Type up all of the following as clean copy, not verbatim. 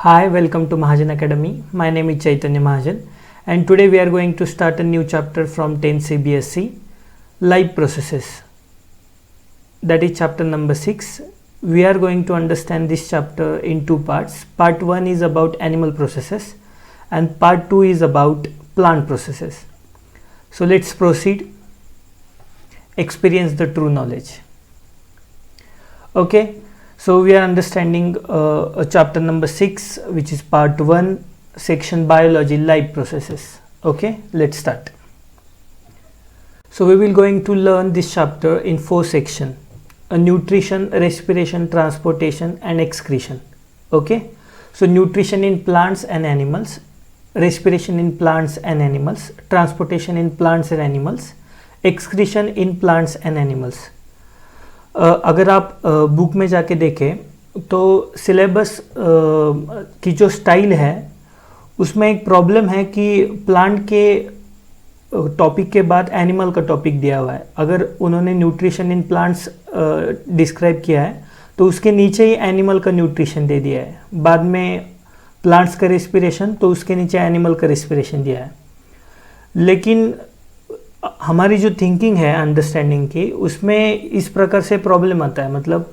Hi, welcome to Mahajan Academy. My name is Chaitanya Mahajan, and today we are going to start a new chapter from 10th CBSE, Life Processes. That is chapter number 6. We are going to understand this chapter in two parts. Part 1 is about animal processes and part 2 is about plant processes. So let's proceed. Experience the true knowledge. Okay. So we are understanding chapter number 6, which is part 1, section biology, life processes. Okay, let's start. So we will going to learn this chapter in 4 sections: nutrition, respiration, transportation and excretion. Okay, so nutrition in plants and animals, respiration in plants and animals, transportation in plants and animals, excretion in plants and animals. अगर आप book में जाके देखें तो syllabus की जो style है उसमें एक प्रॉब्लम है कि प्लांट के टॉपिक के बाद एनिमल का टॉपिक दिया हुआ है. अगर उन्होंने न्यूट्रिशन इन प्लांट्स डिस्क्राइब किया है तो उसके नीचे ही एनिमल का न्यूट्रिशन दे दिया है. बाद में प्लांट्स का रेस्पिरेशन तो उसके नीचे एनिमल का रेस्पिरेशन दिया है. लेकिन हमारी जो थिंकिंग है अंडरस्टैंडिंग की, उसमें इस प्रकार से प्रॉब्लम आता है. मतलब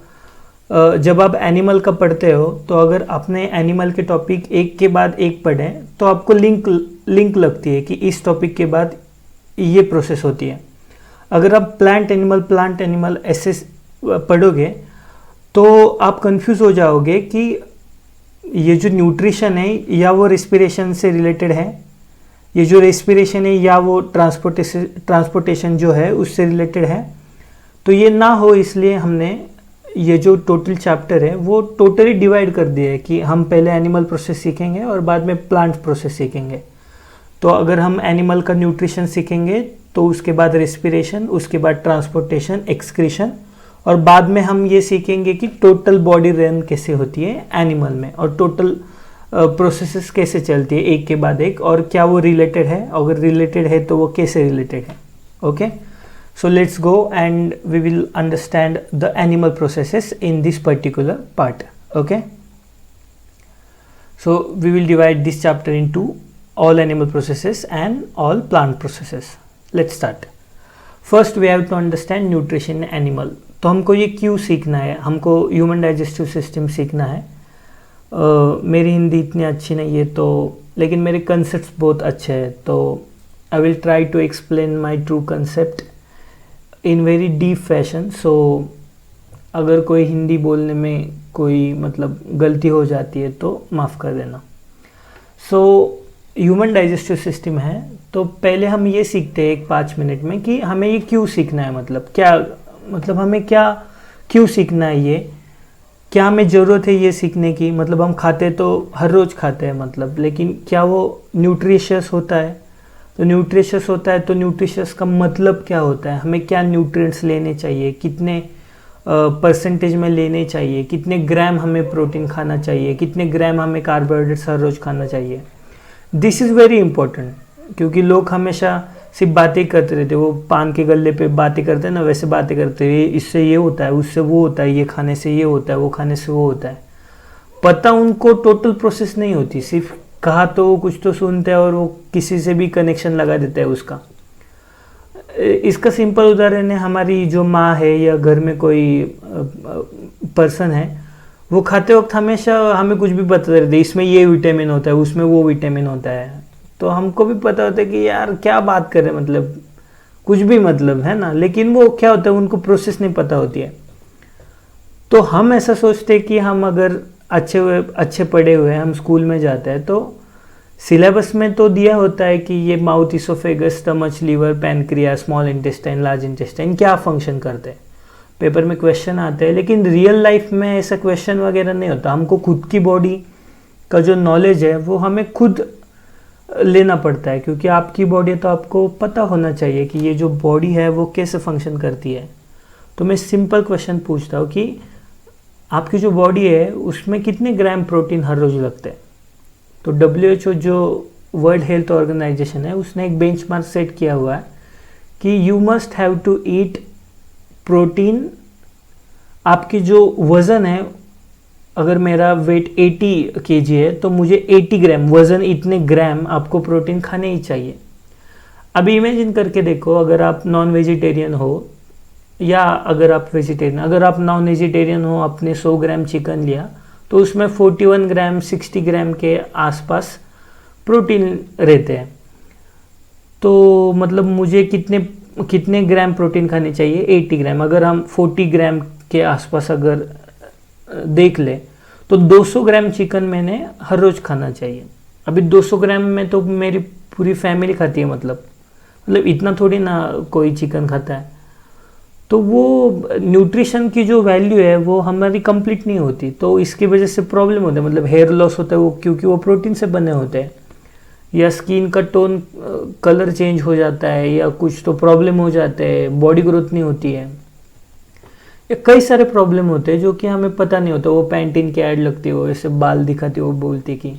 जब आप एनिमल का पढ़ते हो तो अगर आपने एनिमल के टॉपिक एक के बाद एक पढ़े तो आपको लिंक लगती है कि इस टॉपिक के बाद ये प्रोसेस होती है. अगर आप प्लांट एनिमल ऐसे पढ़ोगे तो आप कंफ्यूज हो जाओगे कि ये जो न्यूट्रिशन है या वो रेस्पिरेशन से रिलेटेड है, ये जो रेस्पिरेशन है या वो ट्रांसपोर्टेशन जो है उससे रिलेटेड है. तो ये ना हो इसलिए हमने ये जो टोटल चैप्टर है वो टोटली डिवाइड कर दिया है कि हम पहले एनिमल प्रोसेस सीखेंगे और बाद में प्लांट प्रोसेस सीखेंगे. तो अगर हम एनिमल का न्यूट्रिशन सीखेंगे तो उसके बाद रेस्पिरेशन, उसके बाद ट्रांसपोर्टेशन, एक्सक्रीशन, और बाद में हम ये सीखेंगे कि टोटल बॉडी रन कैसे होती है एनिमल में और टोटल प्रोसेसेस कैसे चलती है एक के बाद एक, और क्या वो रिलेटेड है, अगर रिलेटेड है तो वो कैसे रिलेटेड है. Okay, so let's go and we will understand the animal processes in this particular part. Okay, so we will divide this chapter into all animal processes and all plant processes. Let's start. First we have to understand nutrition in animal. तो हमको ये क्यों सीखना है, हमको human digestive system सीखना है. मेरी हिंदी इतनी अच्छी नहीं है तो, लेकिन मेरे कंसेप्ट्स बहुत अच्छे हैं, तो I will try to explain my true concept in very deep fashion. So अगर कोई हिंदी बोलने में कोई मतलब गलती हो जाती है तो माफ़ कर देना. सो ह्यूमन डाइजेस्टिव सिस्टम है तो पहले हम ये सीखते हैं 5 मिनट में कि हमें ये क्यों सीखना है, मतलब हमें क्या क्यों सीखना है, ये क्या हमें ज़रूरत है ये सीखने की. मतलब हम खाते तो हर रोज़ खाते हैं मतलब, लेकिन क्या वो न्यूट्रिशियस होता है. तो न्यूट्रिशियस होता है तो न्यूट्रिशियस का मतलब क्या होता है, हमें क्या न्यूट्रिएंट्स लेने चाहिए, कितने परसेंटेज में लेने चाहिए, कितने ग्राम हमें प्रोटीन खाना चाहिए, कितने ग्राम हमें कार्बोहाइड्रेट्स हर रोज़ खाना चाहिए. दिस इज़ वेरी इंपॉर्टेंट, क्योंकि लोग हमेशा सिर्फ बातें करते रहते, वो पान के गल्ले पे बातें करते हैं ना, वैसे बातें करते हैं, इससे ये होता है, उससे वो होता है, ये खाने से ये होता है, वो खाने से वो होता है. पता उनको टोटल प्रोसेस नहीं होती, सिर्फ कहा तो वो कुछ तो सुनते हैं और वो किसी से भी कनेक्शन लगा देता है उसका. इसका सिंपल उदाहरण है हमारी जो माँ है या घर में कोई पर्सन है, वो खाते वक्त हमेशा हमें कुछ भी बताते रहते, इसमें ये विटामिन होता है, उसमें वो विटामिन होता है. तो हमको भी पता होता है कि यार क्या बात कर रहे हैं, मतलब कुछ भी मतलब है ना, लेकिन वो क्या होता है उनको प्रोसेस नहीं पता होती है. तो हम ऐसा सोचते हैं कि हम अगर अच्छे पढ़े हुए हैं, हम स्कूल में जाते हैं तो सिलेबस में तो दिया होता है कि ये mouth, oesophagus, stomach, liver, pancreas, small intestine, large intestine क्या फंक्शन करते हैं. पेपर में क्वेश्चन आते हैं, लेकिन रियल लाइफ में ऐसा क्वेश्चन वगैरह नहीं होता. हमको खुद की बॉडी का जो नॉलेज है वो हमें खुद लेना पड़ता है, क्योंकि आपकी बॉडी तो आपको पता होना चाहिए कि ये जो बॉडी है वो कैसे फंक्शन करती है. तो मैं सिंपल क्वेश्चन पूछता हूँ कि आपकी जो बॉडी है उसमें कितने ग्राम प्रोटीन हर रोज़ लगते हैं. तो WHO जो वर्ल्ड हेल्थ ऑर्गेनाइजेशन है उसने एक बेंचमार्क सेट किया हुआ है कि you must have to eat protein. आपकी जो वज़न है अगर मेरा वेट 80 kg है तो मुझे 80 ग्राम, वज़न इतने ग्राम आपको प्रोटीन खाने ही चाहिए। अभी इमेजिन करके देखो, अगर आप नॉन वेजिटेरियन हो या अगर आप वेजिटेरियन, अगर आप नॉन वेजिटेरियन हो, आपने 100 ग्राम चिकन लिया तो उसमें 41 ग्राम 60 ग्राम के आसपास प्रोटीन रहते हैं। तो मतलब मुझे कितने कितने ग्राम प्रोटीन खाने चाहिए? 80 ग्राम। अगर हम 40 ग्राम के आसपास अगर देख ले तो 200 ग्राम चिकन मैंने हर रोज़ खाना चाहिए। अभी 200 ग्राम में तो मेरी पूरी फैमिली खाती है, मतलब इतना थोड़ी ना कोई चिकन खाता है। तो वो न्यूट्रिशन की जो वैल्यू है वो हमारी कंप्लीट नहीं होती, तो इसकी वजह से प्रॉब्लम होता है, मतलब हेयर लॉस होता है वो, क्योंकि वो प्रोटीन से बने होते हैं, या स्किन का टोन कलर चेंज हो जाता है, या कुछ तो प्रॉब्लम हो जाते हैं, बॉडी ग्रोथ नहीं होती है, या कई सारे प्रॉब्लम होते हैं जो कि हमें पता नहीं होता। वो पैंटीन की ऐड लगती है, वो ऐसे बाल दिखाती है, वो बोलती कि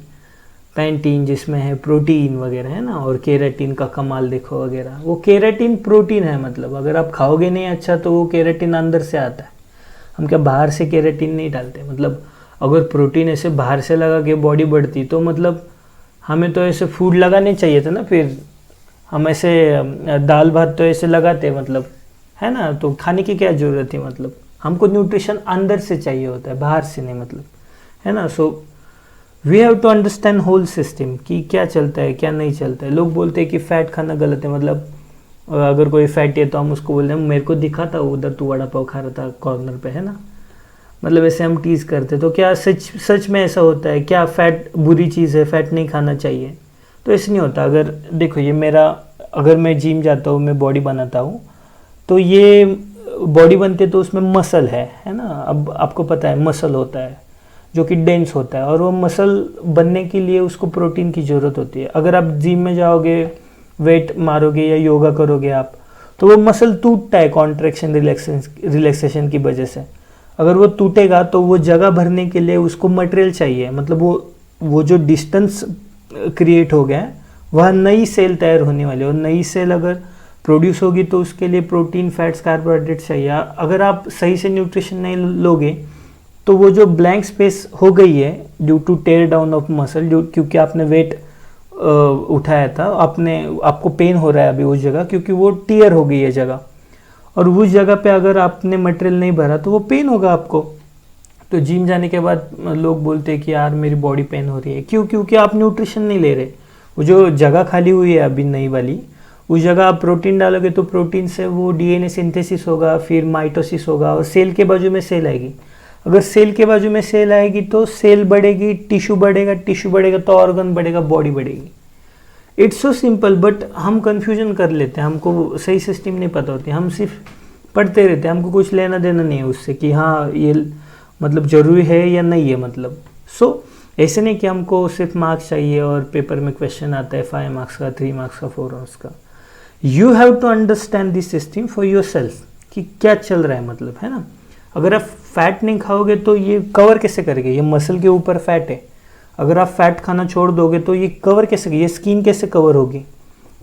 पैंटीन जिसमें है प्रोटीन वगैरह, है ना, और केराटिन का कमाल देखो वगैरह। वो केराटिन प्रोटीन है, मतलब अगर आप खाओगे नहीं अच्छा तो वो केराटिन अंदर से आता है। हम क्या बाहर से केराटिन नहीं डालते? मतलब अगर प्रोटीन ऐसे बाहर से लगा के बॉडी बढ़ती तो मतलब हमें तो ऐसे फूड लगाने चाहिए था ना, फिर हम ऐसे दाल भात तो ऐसे लगाते, मतलब है ना, तो खाने की क्या ज़रूरत है? मतलब हमको न्यूट्रिशन अंदर से चाहिए होता है, बाहर से नहीं, मतलब है ना। So we have to understand whole system कि क्या चलता है क्या नहीं चलता है। लोग बोलते हैं कि फ़ैट खाना गलत है, मतलब अगर कोई फैटी है तो हम उसको बोलते हैं मेरे को दिखा था उधर तू वड़ा पाव खा रहा था कॉर्नर पे, है ना, मतलब ऐसे हम टीज़ करते। तो क्या सच में ऐसा होता है क्या? फ़ैट बुरी चीज़ है, फ़ैट नहीं खाना चाहिए? तो ऐसे नहीं होता। अगर देखो ये मेरा, अगर मैं जिम जाता हूँ, मैं बॉडी बनाता हूँ, तो ये बॉडी बनते तो उसमें मसल है ना। अब आपको पता है मसल होता है जो कि डेंस होता है, और वो मसल बनने के लिए उसको प्रोटीन की ज़रूरत होती है। अगर आप जिम में जाओगे, वेट मारोगे या योगा करोगे आप, तो वो मसल टूटता है कॉन्ट्रैक्शन रिलैक्सेशन की वजह से। अगर वो टूटेगा तो वो जगह भरने के लिए उसको मटेरियल चाहिए, मतलब वो जो डिस्टेंस क्रिएट हो गया है वह नई सेल तैयार होने वाली है, और नई सेल अगर प्रोड्यूस होगी तो उसके लिए प्रोटीन, फैट्स, कार्बोहाइड्रेट चाहिए। अगर आप सही से न्यूट्रिशन नहीं लोगे तो वो जो ब्लैंक स्पेस हो गई है due to tear down of muscle, क्योंकि आपने वेट उठाया था, आपको पेन हो रहा है अभी उस जगह, क्योंकि वो टीयर हो गई है जगह, और उस जगह पे अगर आपने मटेरियल नहीं भरा तो वो पेन होगा आपको। तो जिम जाने के बाद लोग बोलते हैं कि यार मेरी बॉडी पेन हो रही है, क्यों? क्योंकि आप न्यूट्रिशन नहीं ले रहे। वो जो जगह खाली हुई है अभी नई वाली, उस जगह आप प्रोटीन डालोगे तो प्रोटीन से वो डीएनए सिंथेसिस होगा, फिर माइटोसिस होगा, और सेल के बाजू में सेल आएगी। अगर सेल के बाजू में सेल आएगी तो सेल बढ़ेगी, टिश्यू बढ़ेगा, टिश्यू बढ़ेगा तो ऑर्गन बढ़ेगा, बॉडी बढ़ेगी। इट्स सो सिंपल, बट हम कंफ्यूजन कर लेते हैं, हमको सही सिस्टम नहीं पता होती, हम सिर्फ पढ़ते रहते हैं, हमको कुछ लेना देना नहीं है उससे कि हाँ ये मतलब ज़रूरी है या नहीं है, मतलब ऐसे नहीं कि हमको सिर्फ मार्क्स चाहिए और पेपर में क्वेश्चन आता है 5 मार्क्स का, 3 मार्क्स का, 4 मार्क्स का। You have to understand this system for yourself कि क्या चल रहा है, मतलब है ना। अगर आप फैट नहीं खाओगे तो ये कवर कैसे करेंगे? ये मसल के ऊपर फैट है, अगर आप फैट खाना छोड़ दोगे तो ये कवर कैसे, ये स्किन कैसे कवर होगी?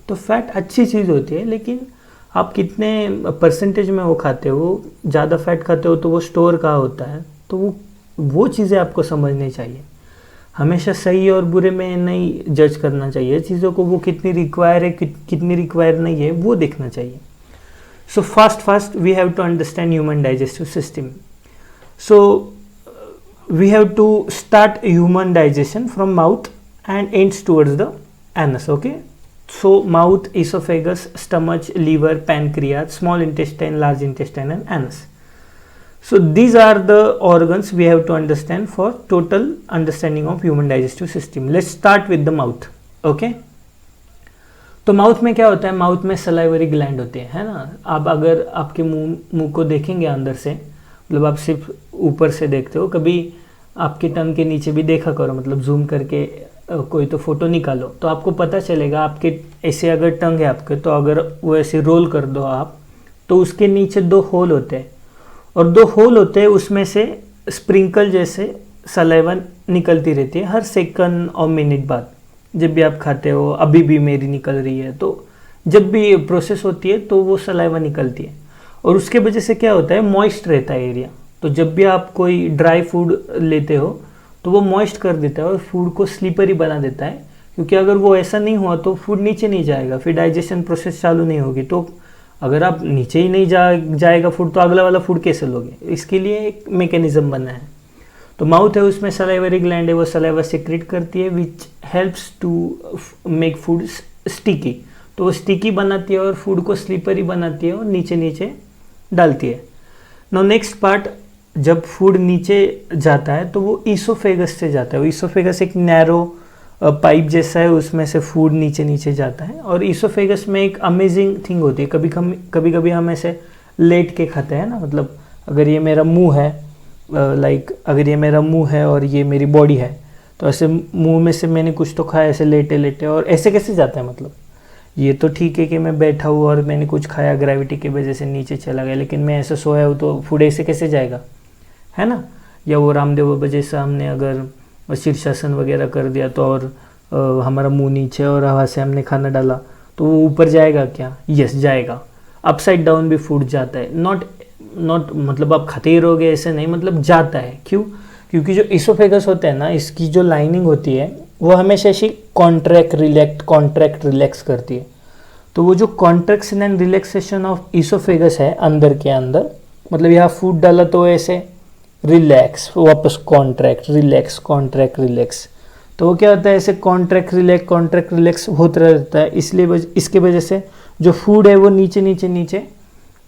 तो फैट अच्छी चीज़ होती है, लेकिन आप कितने परसेंटेज में वो खाते हो। ज़्यादा फैट खाते हो तो वो स्टोर कहाँ होता है, तो वो चीज़ें आपको समझनी चाहिए। हमेशा सही और बुरे में नहीं जज करना चाहिए चीज़ों को, वो कितनी रिक्वायर है कितनी रिक्वायर नहीं है वो देखना चाहिए। So first we have to understand human digestive system. So we have to start human digestion from mouth and ends towards the anus. Okay, so mouth, esophagus, stomach, liver, pancreas, small intestine, large intestine and anus. So these are the organs we have to understand for total understanding of human digestive system. Let's start with the mouth. Okay, तो mouth में क्या होता है? Mouth में salivary gland होते हैं, है ना। आप अगर आपके मुंह को देखेंगे अंदर से, मतलब आप सिर्फ ऊपर से देखते हो, कभी आपके टंग के नीचे भी देखा करो, मतलब जूम करके कोई तो फोटो निकालो तो आपको पता चलेगा। आपके ऐसे अगर टंग है आपके, तो अगर वो ऐसे रोल कर दो आप, तो उसके नीचे 2 होल होते हैं, और 2 होल होते हैं, उसमें से स्प्रिंकल जैसे सलाइवा निकलती रहती है हर सेकंड और मिनट बाद। जब भी आप खाते हो, अभी भी मेरी निकल रही है, तो जब भी प्रोसेस होती है तो वो सलाइवा निकलती है, और उसके वजह से क्या होता है? मॉइस्ट रहता है एरिया, तो जब भी आप कोई ड्राई फूड लेते हो तो वो मॉइस्ट कर देता है और फूड को स्लीपरी बना देता है, क्योंकि अगर वो ऐसा नहीं हुआ तो फूड नीचे नहीं जाएगा, फिर डाइजेशन प्रोसेस चालू नहीं होगी। तो अगर आप नीचे ही नहीं जाएगा फूड तो अगला वाला फूड कैसे लोगे? इसके लिए एक मैकेनिज्म बना है। तो माउथ है, उसमें सलाइवरी ग्लैंड है, वो सलाइवा सिक्रेट करती है which helps to make food sticky. तो वो स्टिकी बनाती है और फूड को स्लीपरी बनाती है और नीचे नीचे डालती है। नाउ नेक्स्ट पार्ट, जब फूड नीचे जाता है तो वो ईसोफेगस से जाता है। वो ईसोफेगस एक नैरो पाइप जैसा है, उसमें से फूड नीचे नीचे जाता है। और ईसोफेगस में एक अमेजिंग थिंग होती है, कभी कभी हम ऐसे लेट के खाते हैं ना, मतलब अगर ये मेरा मुंह है, अगर ये मेरा मुंह है और ये मेरी बॉडी है, तो ऐसे मुंह में से मैंने कुछ तो खाया ऐसे लेटे लेटे, और ऐसे कैसे जाता है? मतलब ये तो ठीक है कि मैं बैठा हूँ और मैंने कुछ खाया, ग्रेविटी की वजह से नीचे चला गया, लेकिन मैं ऐसे सोया हूँ तो फूड ऐसे कैसे जाएगा, है ना? या वो रामदेव बाबा जैसा हमने अगर शीर्षासन वगैरह कर दिया तो और हमारा मुंह नीचे और हवा से हमने खाना डाला तो वो ऊपर जाएगा क्या? यस जाएगा। अपसाइड डाउन भी फूड जाता है, नॉट मतलब आप खाते ही रहोगे ऐसे नहीं, मतलब जाता है। क्यों? क्योंकि जो इसोफेगस होता है ना, इसकी जो लाइनिंग होती है वो हमेशा ऐसी कॉन्ट्रैक्ट रिलैक्स करती है। तो वो जो contraction and relaxation of oesophagus है अंदर के अंदर, मतलब यहाँ फूड डाला तो ऐसे रिलैक्स, वापस कॉन्ट्रैक्ट रिलैक्स, तो वो क्या होता है, ऐसे कॉन्ट्रैक्ट रिलैक्स होता रहता है। इसलिए इसके वजह से जो फूड है वो नीचे नीचे नीचे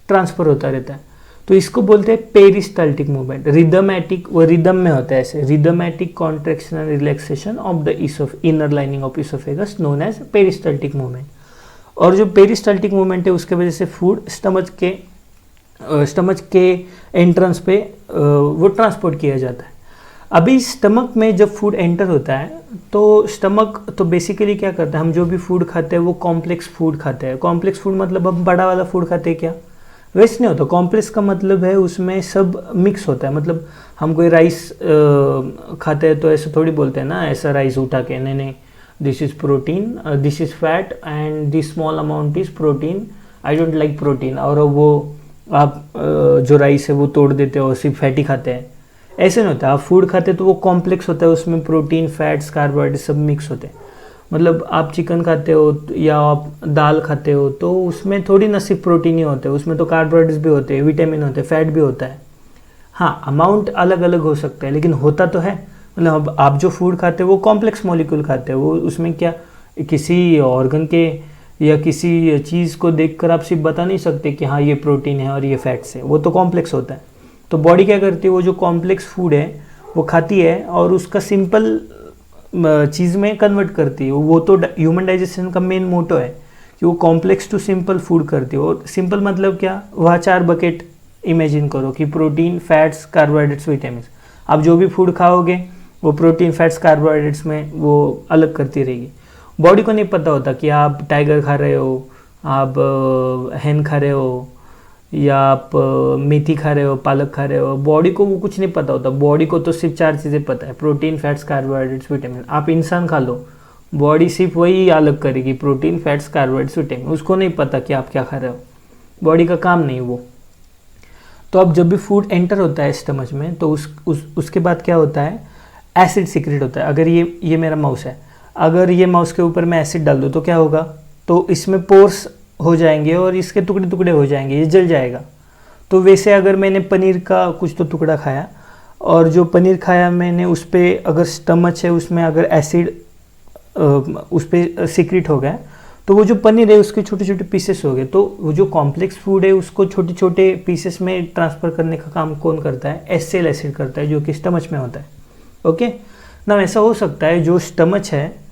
ट्रांसफर होता रहता है। तो इसको बोलते हैं पेरिस्टाल्टिक मूवमेंट। रिदमेटिक, वो रिदम में होता है ऐसे, rhythmic contraction and relaxation of the inner lining of oesophagus known as peristaltic movement. और जो पेरिस्टाल्टिक मूवमेंट है उसके वजह से फूड स्टमच के एंट्रेंस पे वो ट्रांसपोर्ट किया जाता है। अभी स्टमक में जब फूड एंटर होता है तो स्टमक तो बेसिकली क्या करता है, हम जो भी फूड खाते हैं वो कॉम्प्लेक्स फूड खाते हैं। कॉम्प्लेक्स फूड मतलब हम बड़ा वाला फूड खाते हैं क्या? वैसे नहीं होता। कॉम्प्लेक्स का मतलब है उसमें सब मिक्स होता है। मतलब हम कोई राइस खाते हैं तो ऐसे थोड़ी बोलते हैं ना, ऐसा राइस उठा के नहीं, this is protein, this is fat and this small amount is protein, I don't like protein, और वो आप जो राइस है वो तोड़ देते हो और सिर्फ फैटी खाते हैं। ऐसे नहीं होता। आप फूड खाते तो वो कॉम्प्लेक्स होता है, उसमें प्रोटीन, फैट्स, कार्बोहाइड्रेट सब मिक्स होते हैं। मतलब आप चिकन खाते हो या आप दाल खाते हो तो उसमें थोड़ी ना सिर्फ प्रोटीन ही होते हैं, उसमें तो कार्बोहाइड्रेट्स भी होते हैं, विटामिन होते हैं, फैट भी होता है। हाँ, अमाउंट अलग अलग हो सकता है लेकिन होता तो है। मतलब आप जो फूड खाते हो वो कॉम्प्लेक्स मॉलिक्यूल खाते हो, वो उसमें क्या किसी ऑर्गन के या किसी चीज़ को देखकर आप सिर्फ बता नहीं सकते कि हाँ ये प्रोटीन है और ये फैट्स है, वो तो कॉम्प्लेक्स होता है। तो बॉडी क्या करती है, वो जो कॉम्प्लेक्स फूड है वो खाती है और उसका सिंपल चीज़ में कन्वर्ट करती है। वो तो ह्यूमन डाइजेशन का मेन मोटो है कि वो कॉम्प्लेक्स टू सिंपल फूड करती है। और सिंपल मतलब क्या, वहाँ 4 बकेट इमेजिन करो कि प्रोटीन, फैट्स, कार्बोहाइड्रेट्स, विटामिन। आप जो भी फूड खाओगे वो प्रोटीन, फैट्स, कार्बोहाइड्रेट्स में वो अलग करती रहेगी। बॉडी को नहीं पता होता कि आप टाइगर खा रहे हो, आप हैन खा रहे हो, या आप मेथी खा रहे हो, पालक खा रहे हो। बॉडी को वो कुछ नहीं पता होता। बॉडी को तो सिर्फ 4 चीज़ें पता है, प्रोटीन, फैट्स, कार्बोहाइड्रेट्स, विटामिन। आप इंसान खा लो, बॉडी सिर्फ वही अलग करेगी, प्रोटीन, फैट्स, कार्बोहाइड्रेट्स, विटामिन। उसको नहीं पता कि आप क्या खा रहे हो, बॉडी का काम नहीं वो। तो अब जब भी फूड एंटर होता है स्टमच में तो उसके बाद क्या होता है, एसिड सीक्रेट होता है। अगर ये मेरा माउस है, अगर ये माउस के ऊपर मैं एसिड डाल दूँ तो क्या होगा, तो इसमें पोर्स हो जाएंगे और इसके टुकड़े टुकड़े हो जाएंगे, ये जल जाएगा। तो वैसे अगर मैंने पनीर का कुछ तो टुकड़ा खाया और जो पनीर खाया मैंने उस पर अगर स्टमच है उसमें अगर एसिड उस पर सीक्रेट हो गया तो वो जो पनीर है उसके छोटे छोटे पीसेस हो गए। तो वो जो कॉम्प्लेक्स फूड है उसको छोटे छोटे पीसेस में ट्रांसफ़र करने का काम कौन करता है, एसिल एसिड करता है, जो कि स्टमच में होता है। ओके ना, ऐसा हो सकता है जो स्टमच है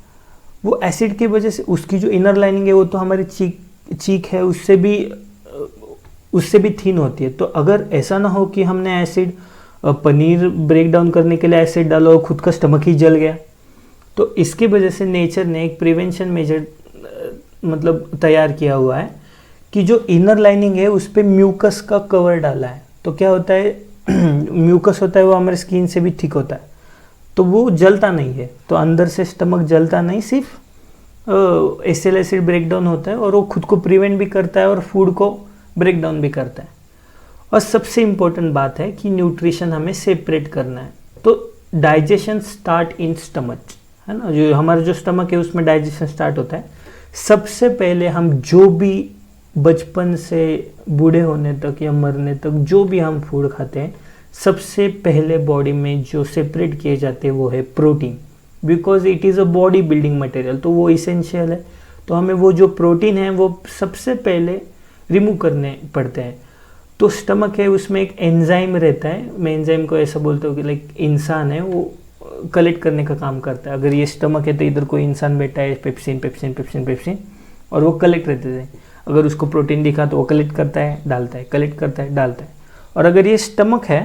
वो एसिड की वजह से उसकी जो इनर लाइनिंग है वो तो हमारी चीक है उससे भी थिन होती है। तो अगर ऐसा ना हो कि हमने एसिड पनीर ब्रेक डाउन करने के लिए एसिड डाला और खुद का स्टमक ही जल गया, तो इसके वजह से नेचर ने एक प्रिवेंशन मेजर मतलब तैयार किया हुआ है कि जो इनर लाइनिंग है उस पर म्यूकस का कवर डाला है। तो क्या होता है म्यूकस होता है वो हमारे स्किन से भी ठीक होता है, तो वो जलता नहीं है। तो अंदर से स्टमक जलता नहीं, सिर्फ एसिल एसिड ब्रेक डाउन होता है और वो खुद को प्रिवेंट भी करता है और फूड को ब्रेक डाउन भी करता है। और सबसे इम्पोर्टेंट बात है कि न्यूट्रिशन हमें सेपरेट करना है। तो डाइजेशन स्टार्ट इन स्टमच, है ना, जो हमारा जो स्टमक है उसमें डाइजेशन स्टार्ट होता है। सबसे पहले हम जो भी बचपन से बूढ़े होने तक या मरने तक जो भी हम फूड खाते हैं, सबसे पहले बॉडी में जो सेपरेट किए जाते हैं वो है protein, because it is a body building material, तो वो इसेंशियल है। तो हमें वो जो प्रोटीन है वो सबसे पहले रिमूव करने पड़ते हैं। तो स्टमक है उसमें एक एंजाइम रहता है, मैं एंजाइम को ऐसा बोलता हूँ कि लाइक इंसान है वो कलेक्ट करने का काम करता है। अगर ये स्टमक है तो इधर कोई इंसान बैठा है, पेप्सिन पेप्सिन पेप्सिन पेप्सिन, और वो कलेक्ट रहते हैं। अगर उसको प्रोटीन दिखा तो वो कलेक्ट करता है डालता है, कलेक्ट करता है डालता है। और अगर ये स्टमक है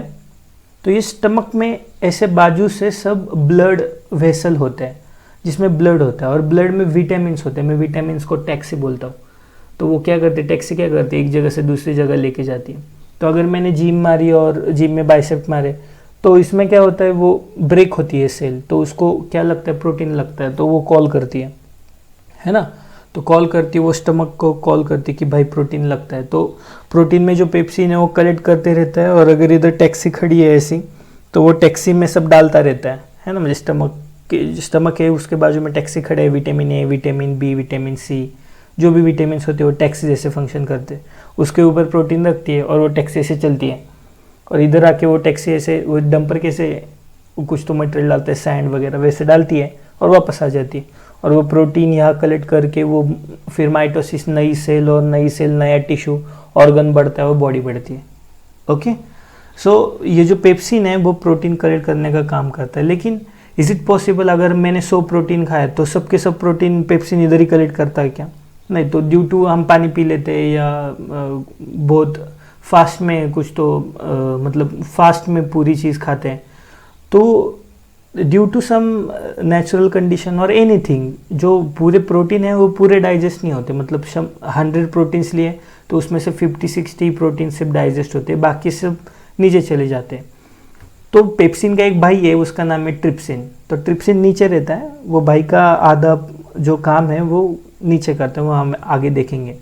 तो ये स्टमक में ऐसे बाजू से सब ब्लड वेसल होते हैं जिसमें ब्लड होता है, और ब्लड में विटामिन होते हैं। मैं विटामिन को टैक्सी बोलता हूँ। तो वो क्या करते हैं, टैक्सी क्या करते हैं, एक जगह से दूसरी जगह लेके जाती है। तो अगर मैंने जिम मारी और जिम में बाइसेप मारे तो इसमें क्या होता है, वो ब्रेक होती है सेल, तो उसको क्या लगता है, प्रोटीन लगता है, तो वो कॉल करती है ना। तो कॉल करती है, वो स्टमक को कॉल करती है कि भाई प्रोटीन लगता है। तो प्रोटीन में जो पेप्सिन है वो कलेक्ट करते रहता है, और अगर इधर टैक्सी खड़ी है ऐसी तो वो टैक्सी में सब डालता रहता है ना। मुझे स्टमक है उसके बाजू में टैक्सी खड़े है, vitamin A, vitamin B, vitamin C, जो भी विटामिन होते हैं वो टैक्सी जैसे फंक्शन करते हैं। उसके ऊपर प्रोटीन रखती है और वो टैक्सी ऐसे चलती है, और इधर आके वो टैक्सी ऐसे वो डंपर कैसे कुछ तो मटेरियल डालते हैं, सैंड वगैरह वैसे डालती है और वापस आ जाती है। और वो प्रोटीन यहाँ कलेक्ट करके वो फिर माइटोसिस, नई सेल, और नई सेल नया टिश्यू ऑर्गन बढ़ता है, वो बॉडी बढ़ती है। ओके, सो ये जो पेप्सिन है वो प्रोटीन कलेक्ट करने का काम करता है। लेकिन इज इट पॉसिबल अगर मैंने 100 प्रोटीन खाया तो सबके सब प्रोटीन पेप्सिन इधर ही कलेक्ट करता है क्या? नहीं। तो ड्यू टू हम पानी पी लेते हैं या बहुत फास्ट में कुछ तो मतलब फास्ट में पूरी चीज़ खाते हैं, तो due to some natural condition और एनीथिंग, जो पूरे प्रोटीन है वो पूरे डाइजेस्ट नहीं होते। मतलब 100 प्रोटीन्स लिए तो उसमें से 50-60 प्रोटीन सिर्फ डाइजेस्ट होते हैं, बाकी सब नीचे चले जाते हैं। तो पेप्सिन का एक भाई है, उसका नाम है ट्रिप्सिन। तो ट्रिप्सिन नीचे रहता है, वो भाई का आधा जो काम है वो नीचे करते हैं, वो हम आगे देखेंगे।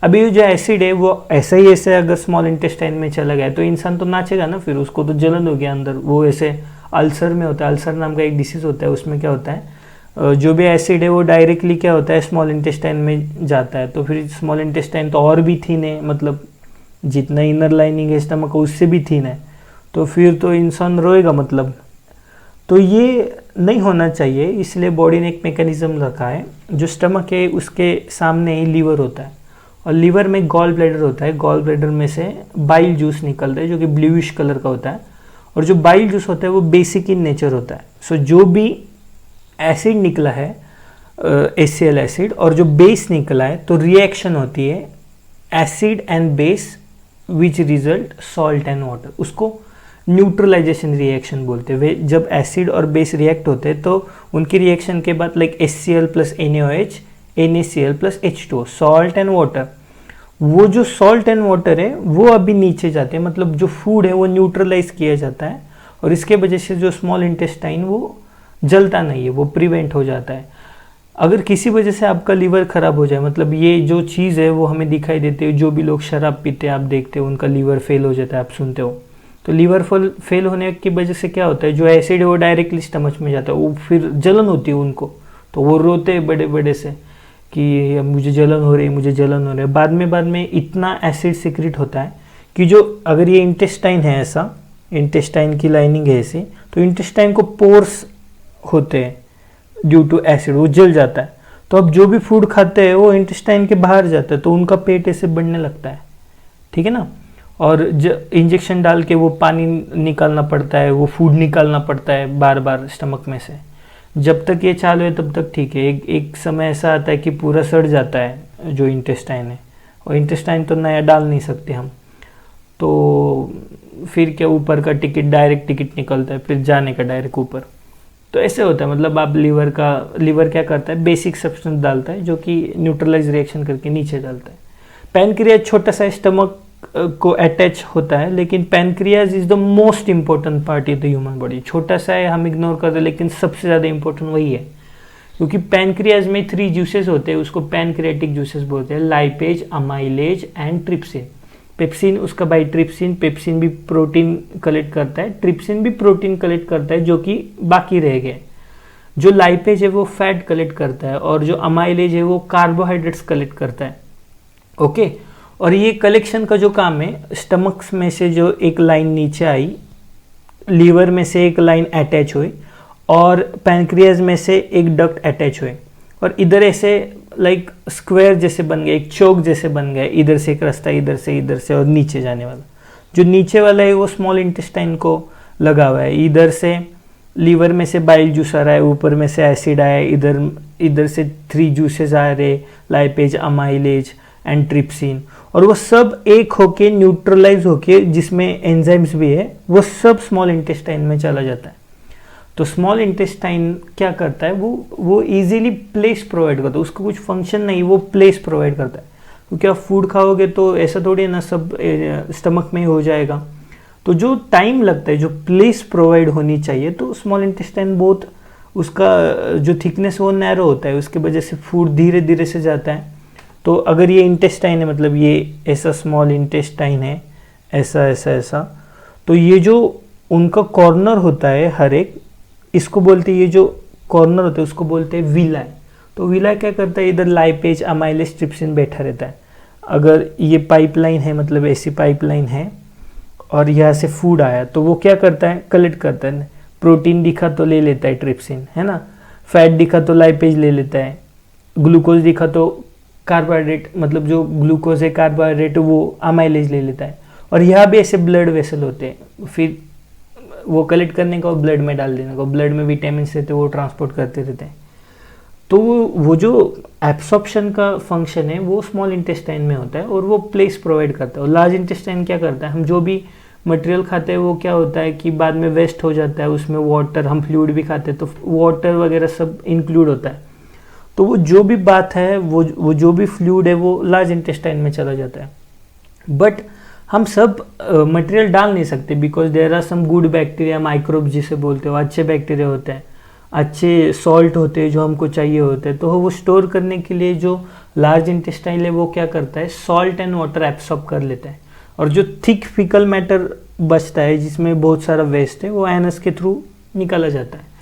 अभी ये जो एसिड है वो ऐसा ही ऐसे अगर स्मॉल इंटेस्टाइन में चला गया तो इंसान तो नाचेगा ना, फिर उसको तो जलन हो गया अंदर। वो ऐसे अल्सर में होता है, अल्सर नाम का एक डिसीज़ होता है, उसमें क्या होता है, जो भी एसिड है वो डायरेक्टली क्या होता है, स्मॉल इंटेस्टाइन में जाता है। तो फिर स्मॉल इंटेस्टाइन तो और भी थीन है, मतलब जितना इनर लाइनिंग है स्टमक का उससे भी थीन है, तो फिर तो इंसान रोएगा मतलब। तो ये नहीं होना चाहिए, इसलिए बॉडी ने एक मैकेनिज्म रखा है। जो स्टमक है उसके सामने ही लीवर होता है, और लीवर में गॉल ब्लैडर होता है। गॉल ब्लैडर में से बाइल जूस निकलता है जो कि ब्लूइश कलर का होता है, और जो बाइल जूस होता है वो बेसिक इन नेचर होता है। सो जो भी एसिड निकला है HCl एसिड, और जो बेस निकला है, तो रिएक्शन होती है acid and base which result salt and water, उसको न्यूट्रलाइजेशन रिएक्शन बोलते हैं। वे जब एसिड और बेस रिएक्ट होते हैं तो उनकी रिएक्शन के बाद like HCl plus NaOH, NaCl plus H2O, salt and water, वो जो सॉल्ट एंड वाटर है वो अभी नीचे जाते हैं, मतलब जो फूड है वो न्यूट्रलाइज किया जाता है, और इसके वजह से जो स्मॉल इंटेस्टाइन वो जलता नहीं है, वो प्रिवेंट हो जाता है। अगर किसी वजह से आपका लीवर खराब हो जाए, मतलब ये जो चीज़ है वो हमें दिखाई देती है, जो भी लोग शराब पीते हैं आप देखते हो उनका लीवर फेल हो जाता है, आप सुनते हो। तो लीवर फेल होने की वजह से क्या होता है, जो एसिड है वो डायरेक्टली स्टमच में जाता है, वो फिर जलन होती है उनको, तो वो रोते हैं बड़े बड़े से कि मुझे जलन हो रही है, मुझे जलन हो रही है। बाद में इतना एसिड सिक्रेट होता है कि जो अगर ये इंटेस्टाइन है, ऐसा इंटेस्टाइन की लाइनिंग है ऐसी, तो इंटेस्टाइन को पोर्स होते हैं ड्यू टू एसिड, वो जल जाता है। तो अब जो भी फूड खाते हैं वो इंटेस्टाइन के बाहर जाता है, तो उनका पेट ऐसे बढ़ने लगता है, ठीक है ना। और इंजेक्शन डाल के वो पानी निकालना पड़ता है, वो फूड निकालना पड़ता है बार बार स्टमक में से। जब तक ये चालू है तब तक ठीक है, एक समय ऐसा आता है कि पूरा सड़ जाता है जो इंटेस्टाइन है, और इंटेस्टाइन तो नया डाल नहीं सकते हम, तो फिर क्या ऊपर का डायरेक्ट टिकट निकलता है, फिर जाने का डायरेक्ट ऊपर। तो ऐसे होता है, मतलब आप लीवर क्या करता है, बेसिक सब्सटेंस डालता है जो कि न्यूट्रलाइज रिएक्शन करके नीचे डालता है। पैनक्रियाज छोटा सा स्टमक को अटैच होता है, लेकिन pancreas is the most important part in the human body. छोटा सा है, हम इग्नोर करते हैं, लेकिन सबसे ज़्यादा इंपॉर्टेंट वही है, क्योंकि पैनक्रियाज में 3 जूसेस होते हैं, उसको पैनक्रियाटिक जूसेस बोलते हैं, lipase, amylase and trypsin. Pepsin उसका बाई ट्रिप्सिन, पेप्सिन भी प्रोटीन कलेक्ट करता है, ट्रिप्सिन भी प्रोटीन कलेक्ट करता है जो कि बाकी रह गए। जो लाइपेज है वो फैट कलेक्ट करता है और जो अमाइलेज है वो कार्बोहाइड्रेट्स कलेक्ट करता है। ओके, और ये कलेक्शन का जो काम है, स्टमक में से जो एक लाइन नीचे आई, लीवर में से एक लाइन अटैच हुई और पैनक्रियाज में से एक डक्ट अटैच हुए और इधर ऐसे लाइक स्क्वायर जैसे बन गए, एक चौक जैसे बन गए, इधर से एक रास्ता, इधर से और नीचे जाने वाला। जो नीचे वाला है वो स्मॉल इंटेस्टाइन को लगा हुआ है, इधर से लीवर में से बाइल जूस आ रहा है, ऊपर में से एसिड आया, इधर से 3 जूसेस आ रहे, लाइपेज, अमाइलेज एंड ट्रिप्सिन, और वो सब एक होके न्यूट्रलाइज होके, जिसमें एंजाइम्स भी है, वो सब स्मॉल इंटेस्टाइन में चला जाता है। तो स्मॉल इंटेस्टाइन क्या करता है, वो इजीली प्लेस प्रोवाइड करता है, उसका कुछ फंक्शन नहीं, वो प्लेस प्रोवाइड करता है। क्योंकि आप फूड खाओगे तो ऐसा थोड़ी ना सब स्टमक में हो जाएगा, तो जो टाइम लगता है, जो प्लेस प्रोवाइड होनी चाहिए, तो स्मॉल इंटेस्टाइन बहुत उसका जो थिकनेस वो नैरो होता है, उसकी वजह से फूड धीरे धीरे से जाता है। तो अगर ये इंटेस्टाइन है, मतलब ये ऐसा स्मॉल इंटेस्टाइन है, ऐसा ऐसा ऐसा, तो ये जो उनका कॉर्नर होता है हर एक, इसको बोलते हैं, ये जो कॉर्नर होता है उसको बोलते हैं विलाय। तो विलाय क्या करता है, इधर लाइपेज, अमाइलेज, ट्रिप्सिन बैठा रहता है। अगर ये पाइपलाइन है, मतलब ऐसी पाइपलाइन है और यहाँ से फूड आया, तो वो क्या करता है, कलेक्ट करता है। प्रोटीन दिखा तो ले लेता है ट्रिप्सिन, है ना, फैट दिखा तो लाइपेज ले लेता है, ग्लूकोज दिखा तो कार्बोहाइड्रेट, मतलब जो ग्लूकोज है कार्बोहाइड्रेट, वो अमाइलेज ले लेता है। और यहाँ भी ऐसे ब्लड वेसल होते हैं, फिर वो कलेक्ट करने का और ब्लड में डाल देने का, ब्लड में विटामिन रहते हैं, वो ट्रांसपोर्ट करते रहते हैं। तो वो जो एब्सॉर्प्शन का फंक्शन है वो स्मॉल इंटेस्टाइन में होता है और वो प्लेस प्रोवाइड करता है। और लार्ज इंटेस्टाइन क्या करता है, हम जो भी मटेरियल खाते हैं वो क्या होता है कि बाद में वेस्ट हो जाता है, उसमें वाटर, हम फ्लूइड भी खाते हैं तो वाटर वगैरह सब इंक्लूड होता है। तो वो जो भी बात है, वो जो भी फ्लूइड है वो लार्ज इंटेस्टाइन में चला जाता है। बट हम सब मटेरियल डाल नहीं सकते, because there are some good bacteria, microbes जिसे बोलते हो, अच्छे बैक्टीरिया होते हैं, अच्छे सॉल्ट होते हैं जो हमको चाहिए होते हैं। तो वो स्टोर करने के लिए जो लार्ज इंटेस्टाइन है वो क्या करता है, सॉल्ट एंड वाटर एब्सॉर्ब कर लेता है। और जो थिक फिकल मैटर बचता है, जिसमें बहुत सारा वेस्ट है, वो एनस के थ्रू निकाला जाता है।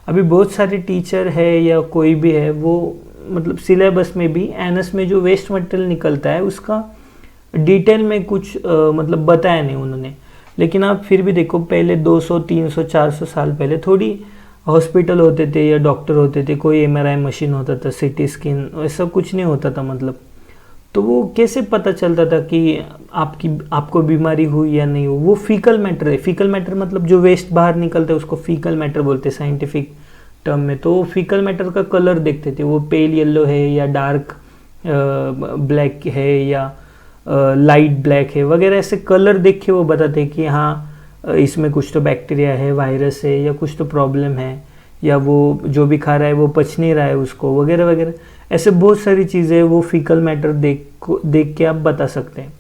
अभी बहुत सारे टीचर है या कोई भी है, वो मतलब सिलेबस में भी एनस में जो वेस्ट मटेरियल निकलता है उसका डिटेल में कुछ मतलब बताया नहीं उन्होंने। लेकिन आप फिर भी देखो, पहले 200, 300, 400 साल पहले थोड़ी हॉस्पिटल होते थे या डॉक्टर होते थे, कोई MRI मशीन होता था, CT स्कैन, ऐसा कुछ नहीं होता था। मतलब तो वो कैसे पता चलता था कि आपको बीमारी हुई या नहीं हो? वो फीकल मैटर है। फीकल मैटर मतलब जो वेस्ट बाहर निकलता है उसको फीकल मैटर बोलते हैं साइंटिफिक टर्म में। तो फीकल मैटर का कलर देखते थे, वो पेल येलो है या डार्क ब्लैक है या लाइट ब्लैक है वगैरह, ऐसे कलर देख के वो बताते कि हाँ इसमें कुछ तो बैक्टीरिया है, वायरस है, या कुछ तो प्रॉब्लम है, या वो जो भी खा रहा है वो पच नहीं रहा है उसको, वगैरह वगैरह। ऐसे बहुत सारी चीज़ें वो फीकल मैटर देख के आप बता सकते हैं।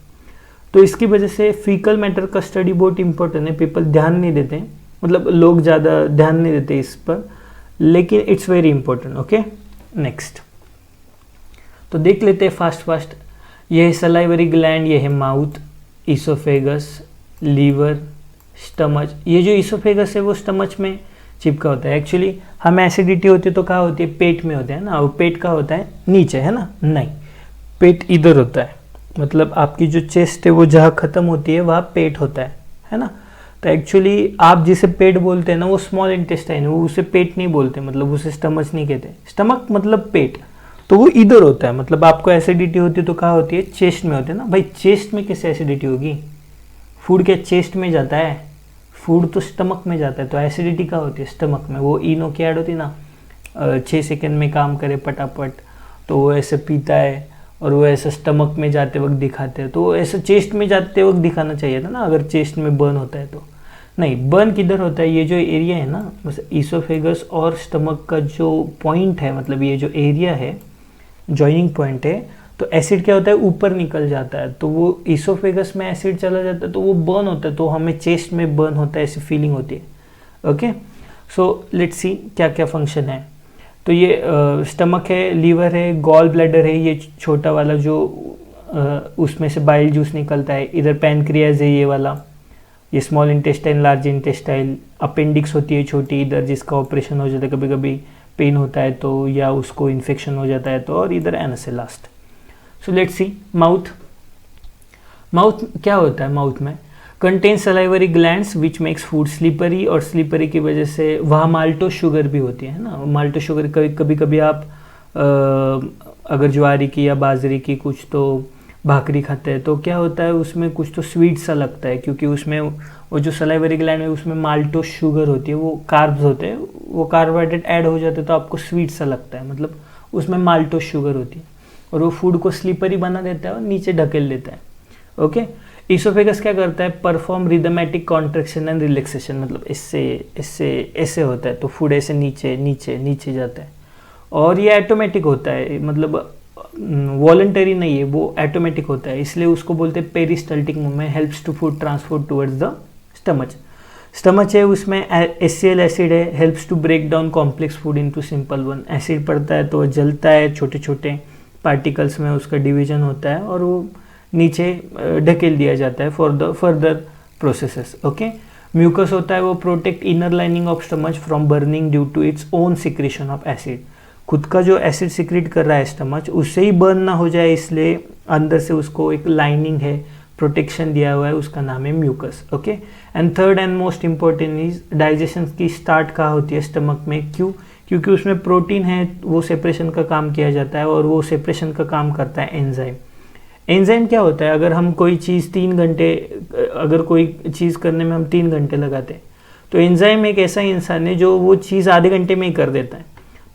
तो इसकी वजह से फीकल मैटर का स्टडी बहुत इंपॉर्टेंट है। पीपल ध्यान नहीं देते, मतलब लोग ज़्यादा ध्यान नहीं देते इस पर, लेकिन it's very important. Okay, next तो देख लेते हैं फास्ट। ये है सलाइवरी ग्लैंड, ये है माउथ, ईसोफेगस, लीवर, स्टमच। ये जो ईसोफेगस है वो स्टमच में चिपका होता है। एक्चुअली हमें एसिडिटी होती है तो कहाँ होती है, पेट में होता है ना। वो पेट का होता है नीचे, है ना, नहीं, पेट इधर होता है। मतलब आपकी जो चेस्ट है वो जहाँ ख़त्म होती है वहाँ पेट होता है ना। तो एक्चुअली आप जिसे पेट बोलते हैं ना, वो स्मॉल इंटेस्टाइन है, वो उसे पेट नहीं बोलते, मतलब उसे स्टमच नहीं कहते। स्टमक मतलब पेट, तो वो इधर होता है। मतलब आपको एसिडिटी होती है तो कहाँ होती है, चेस्ट में होती है ना। भाई चेस्ट में कैसे एसिडिटी होगी, फूड क्या चेस्ट में जाता है, फूड तो स्टमक में जाता है। तो एसिडिटी कहाँ होती है, स्टमक में। वो इनो की ऐड होती है ना, 6 सेकंड में काम करे फटाफट, तो वो ऐसे पीता है और वो ऐसे स्टमक में जाते वक्त दिखाते हैं। तो ऐसे चेस्ट में जाते वक्त दिखाना चाहिए था ना, अगर चेस्ट में बर्न होता है तो। नहीं, बर्न किधर होता है, ये जो एरिया है ना, बस ईसोफेगस और स्टमक का जो पॉइंट है, मतलब ये जो एरिया है, जॉइनिंग पॉइंट है, तो एसिड क्या होता है, ऊपर निकल जाता है। तो वो ईसोफेगस में एसिड चला जाता है तो वो बर्न होता है, तो हमें चेस्ट में बर्न होता है ऐसी फीलिंग होती है। ओके, सो लेट्स सी क्या क्या फंक्शन है। तो ये स्टमक है, लीवर है, गॉल ब्लैडर है, ये छोटा वाला जो उसमें से बाइल जूस निकलता है। इधर पैनक्रियाज है ये वाला, ये small intestine, large intestine, appendix होती है छोटी इधर, जिसका ऑपरेशन हो जाता है, कभी कभी पेन होता है तो, या उसको इन्फेक्शन हो जाता है तो, और इधर एनस है last. So let's sea mouth. Mouth क्या होता है? माउथ में contain salivary glands which makes food slippery, और स्लीपरी की वजह से वहाँ माल्टोस शुगर भी होती है ना। माल्टोस शुगर कभी कभी आप अगर ज्वारी की या बाजरे की कुछ तो भाकरी खाते हैं तो क्या होता है उसमें कुछ तो स्वीट सा लगता है, क्योंकि उसमें वो जो सलाइवरी ग्लैंड है उसमें माल्टोस शुगर होती है, वो कार्ब्स होते हैं, वो कार्बोहाइड्रेट ऐड हो जाते हैं तो आपको स्वीट सा लगता है, मतलब उसमें माल्टोस शुगर होती है, और वो फूड को स्लीपरी बना देता है और नीचे ढकेल देता है। ओके, इसोफेगस क्या करता है? Perform rhythmic contraction and relaxation, मतलब इससे इससे ऐसे होता है तो फूड ऐसे नीचे नीचे नीचे जाता है, और ये ऑटोमेटिक होता है, मतलब वॉलंटरी नहीं है, वो ऑटोमेटिक होता है, इसलिए उसको बोलते हैं peristaltic movement, helps to food transport towards the stomach. Stomach है उसमें HCl एसिड है, helps to break down complex food into simple one. Acid पड़ता है तो जलता है, छोटे छोटे पार्टिकल्स में उसका डिवीजन होता है और वो नीचे ढकेल दिया जाता है for the further processes. Okay, mucus होता है वो protect inner lining of stomach from burning due to its own secretion of acid. खुद का जो एसिड सिक्रेट कर रहा है स्टमच, उससे ही बर्न ना हो जाए, इसलिए अंदर से उसको एक लाइनिंग है, प्रोटेक्शन दिया हुआ है, उसका नाम है mucus. Okay, and third and most important is digestion की स्टार्ट कहाँ होती है? स्टमक में। क्यों? क्योंकि उसमें प्रोटीन है, वो सेपरेशन का काम किया जाता है, और वो सेपरेशन का काम करता है एंजाइम। एंजाइम क्या होता है? अगर हम कोई चीज़ 3 घंटे, अगर कोई चीज़ करने में हम 3 घंटे लगाते हैं तो एंजाइम एक ऐसा इंसान है जो वो चीज़ आधे घंटे में ही कर देता है,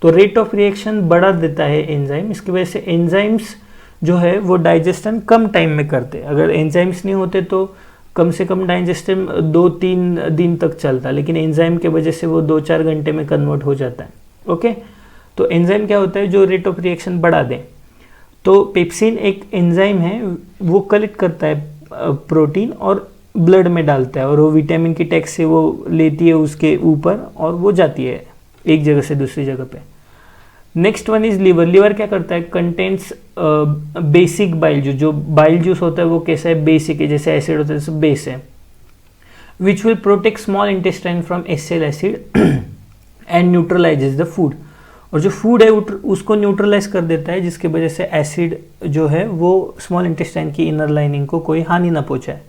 तो रेट ऑफ रिएक्शन बढ़ा देता है एंजाइम। इसकी वजह से एंजाइम्स जो है वो डाइजेशन कम टाइम में करते हैं। अगर एंजाइम्स नहीं होते तो कम से कम डाइजेशन 2-3 दिन तक चलता, लेकिन एंजाइम के वजह से वो 2-4 घंटे में कन्वर्ट हो जाता है। ओके, तो एंजाइम क्या होता है? जो रेट ऑफ रिएक्शन बढ़ा दे। तो पेप्सिन एक एंजाइम है, वो कलेक्ट करता है प्रोटीन और ब्लड में डालता है, और वो विटामिन की टैक्स से वो लेती है उसके ऊपर और वो जाती है एक जगह से दूसरी जगह पे। Next one is liver. Liver क्या करता है? Contents basic bile juice. जो बाइल जूस होता है वो कैसा है? बेसिक है, जैसे एसिड होता है जैसे बेस है, which will protect small intestine from HCl acid and न्यूट्रलाइजेज the food. और जो फूड है उसको न्यूट्रलाइज कर देता है, जिसकी वजह से एसिड जो है वो स्मॉल इंटेस्टाइन की इनर लाइनिंग को कोई हानि ना पहुंचाए।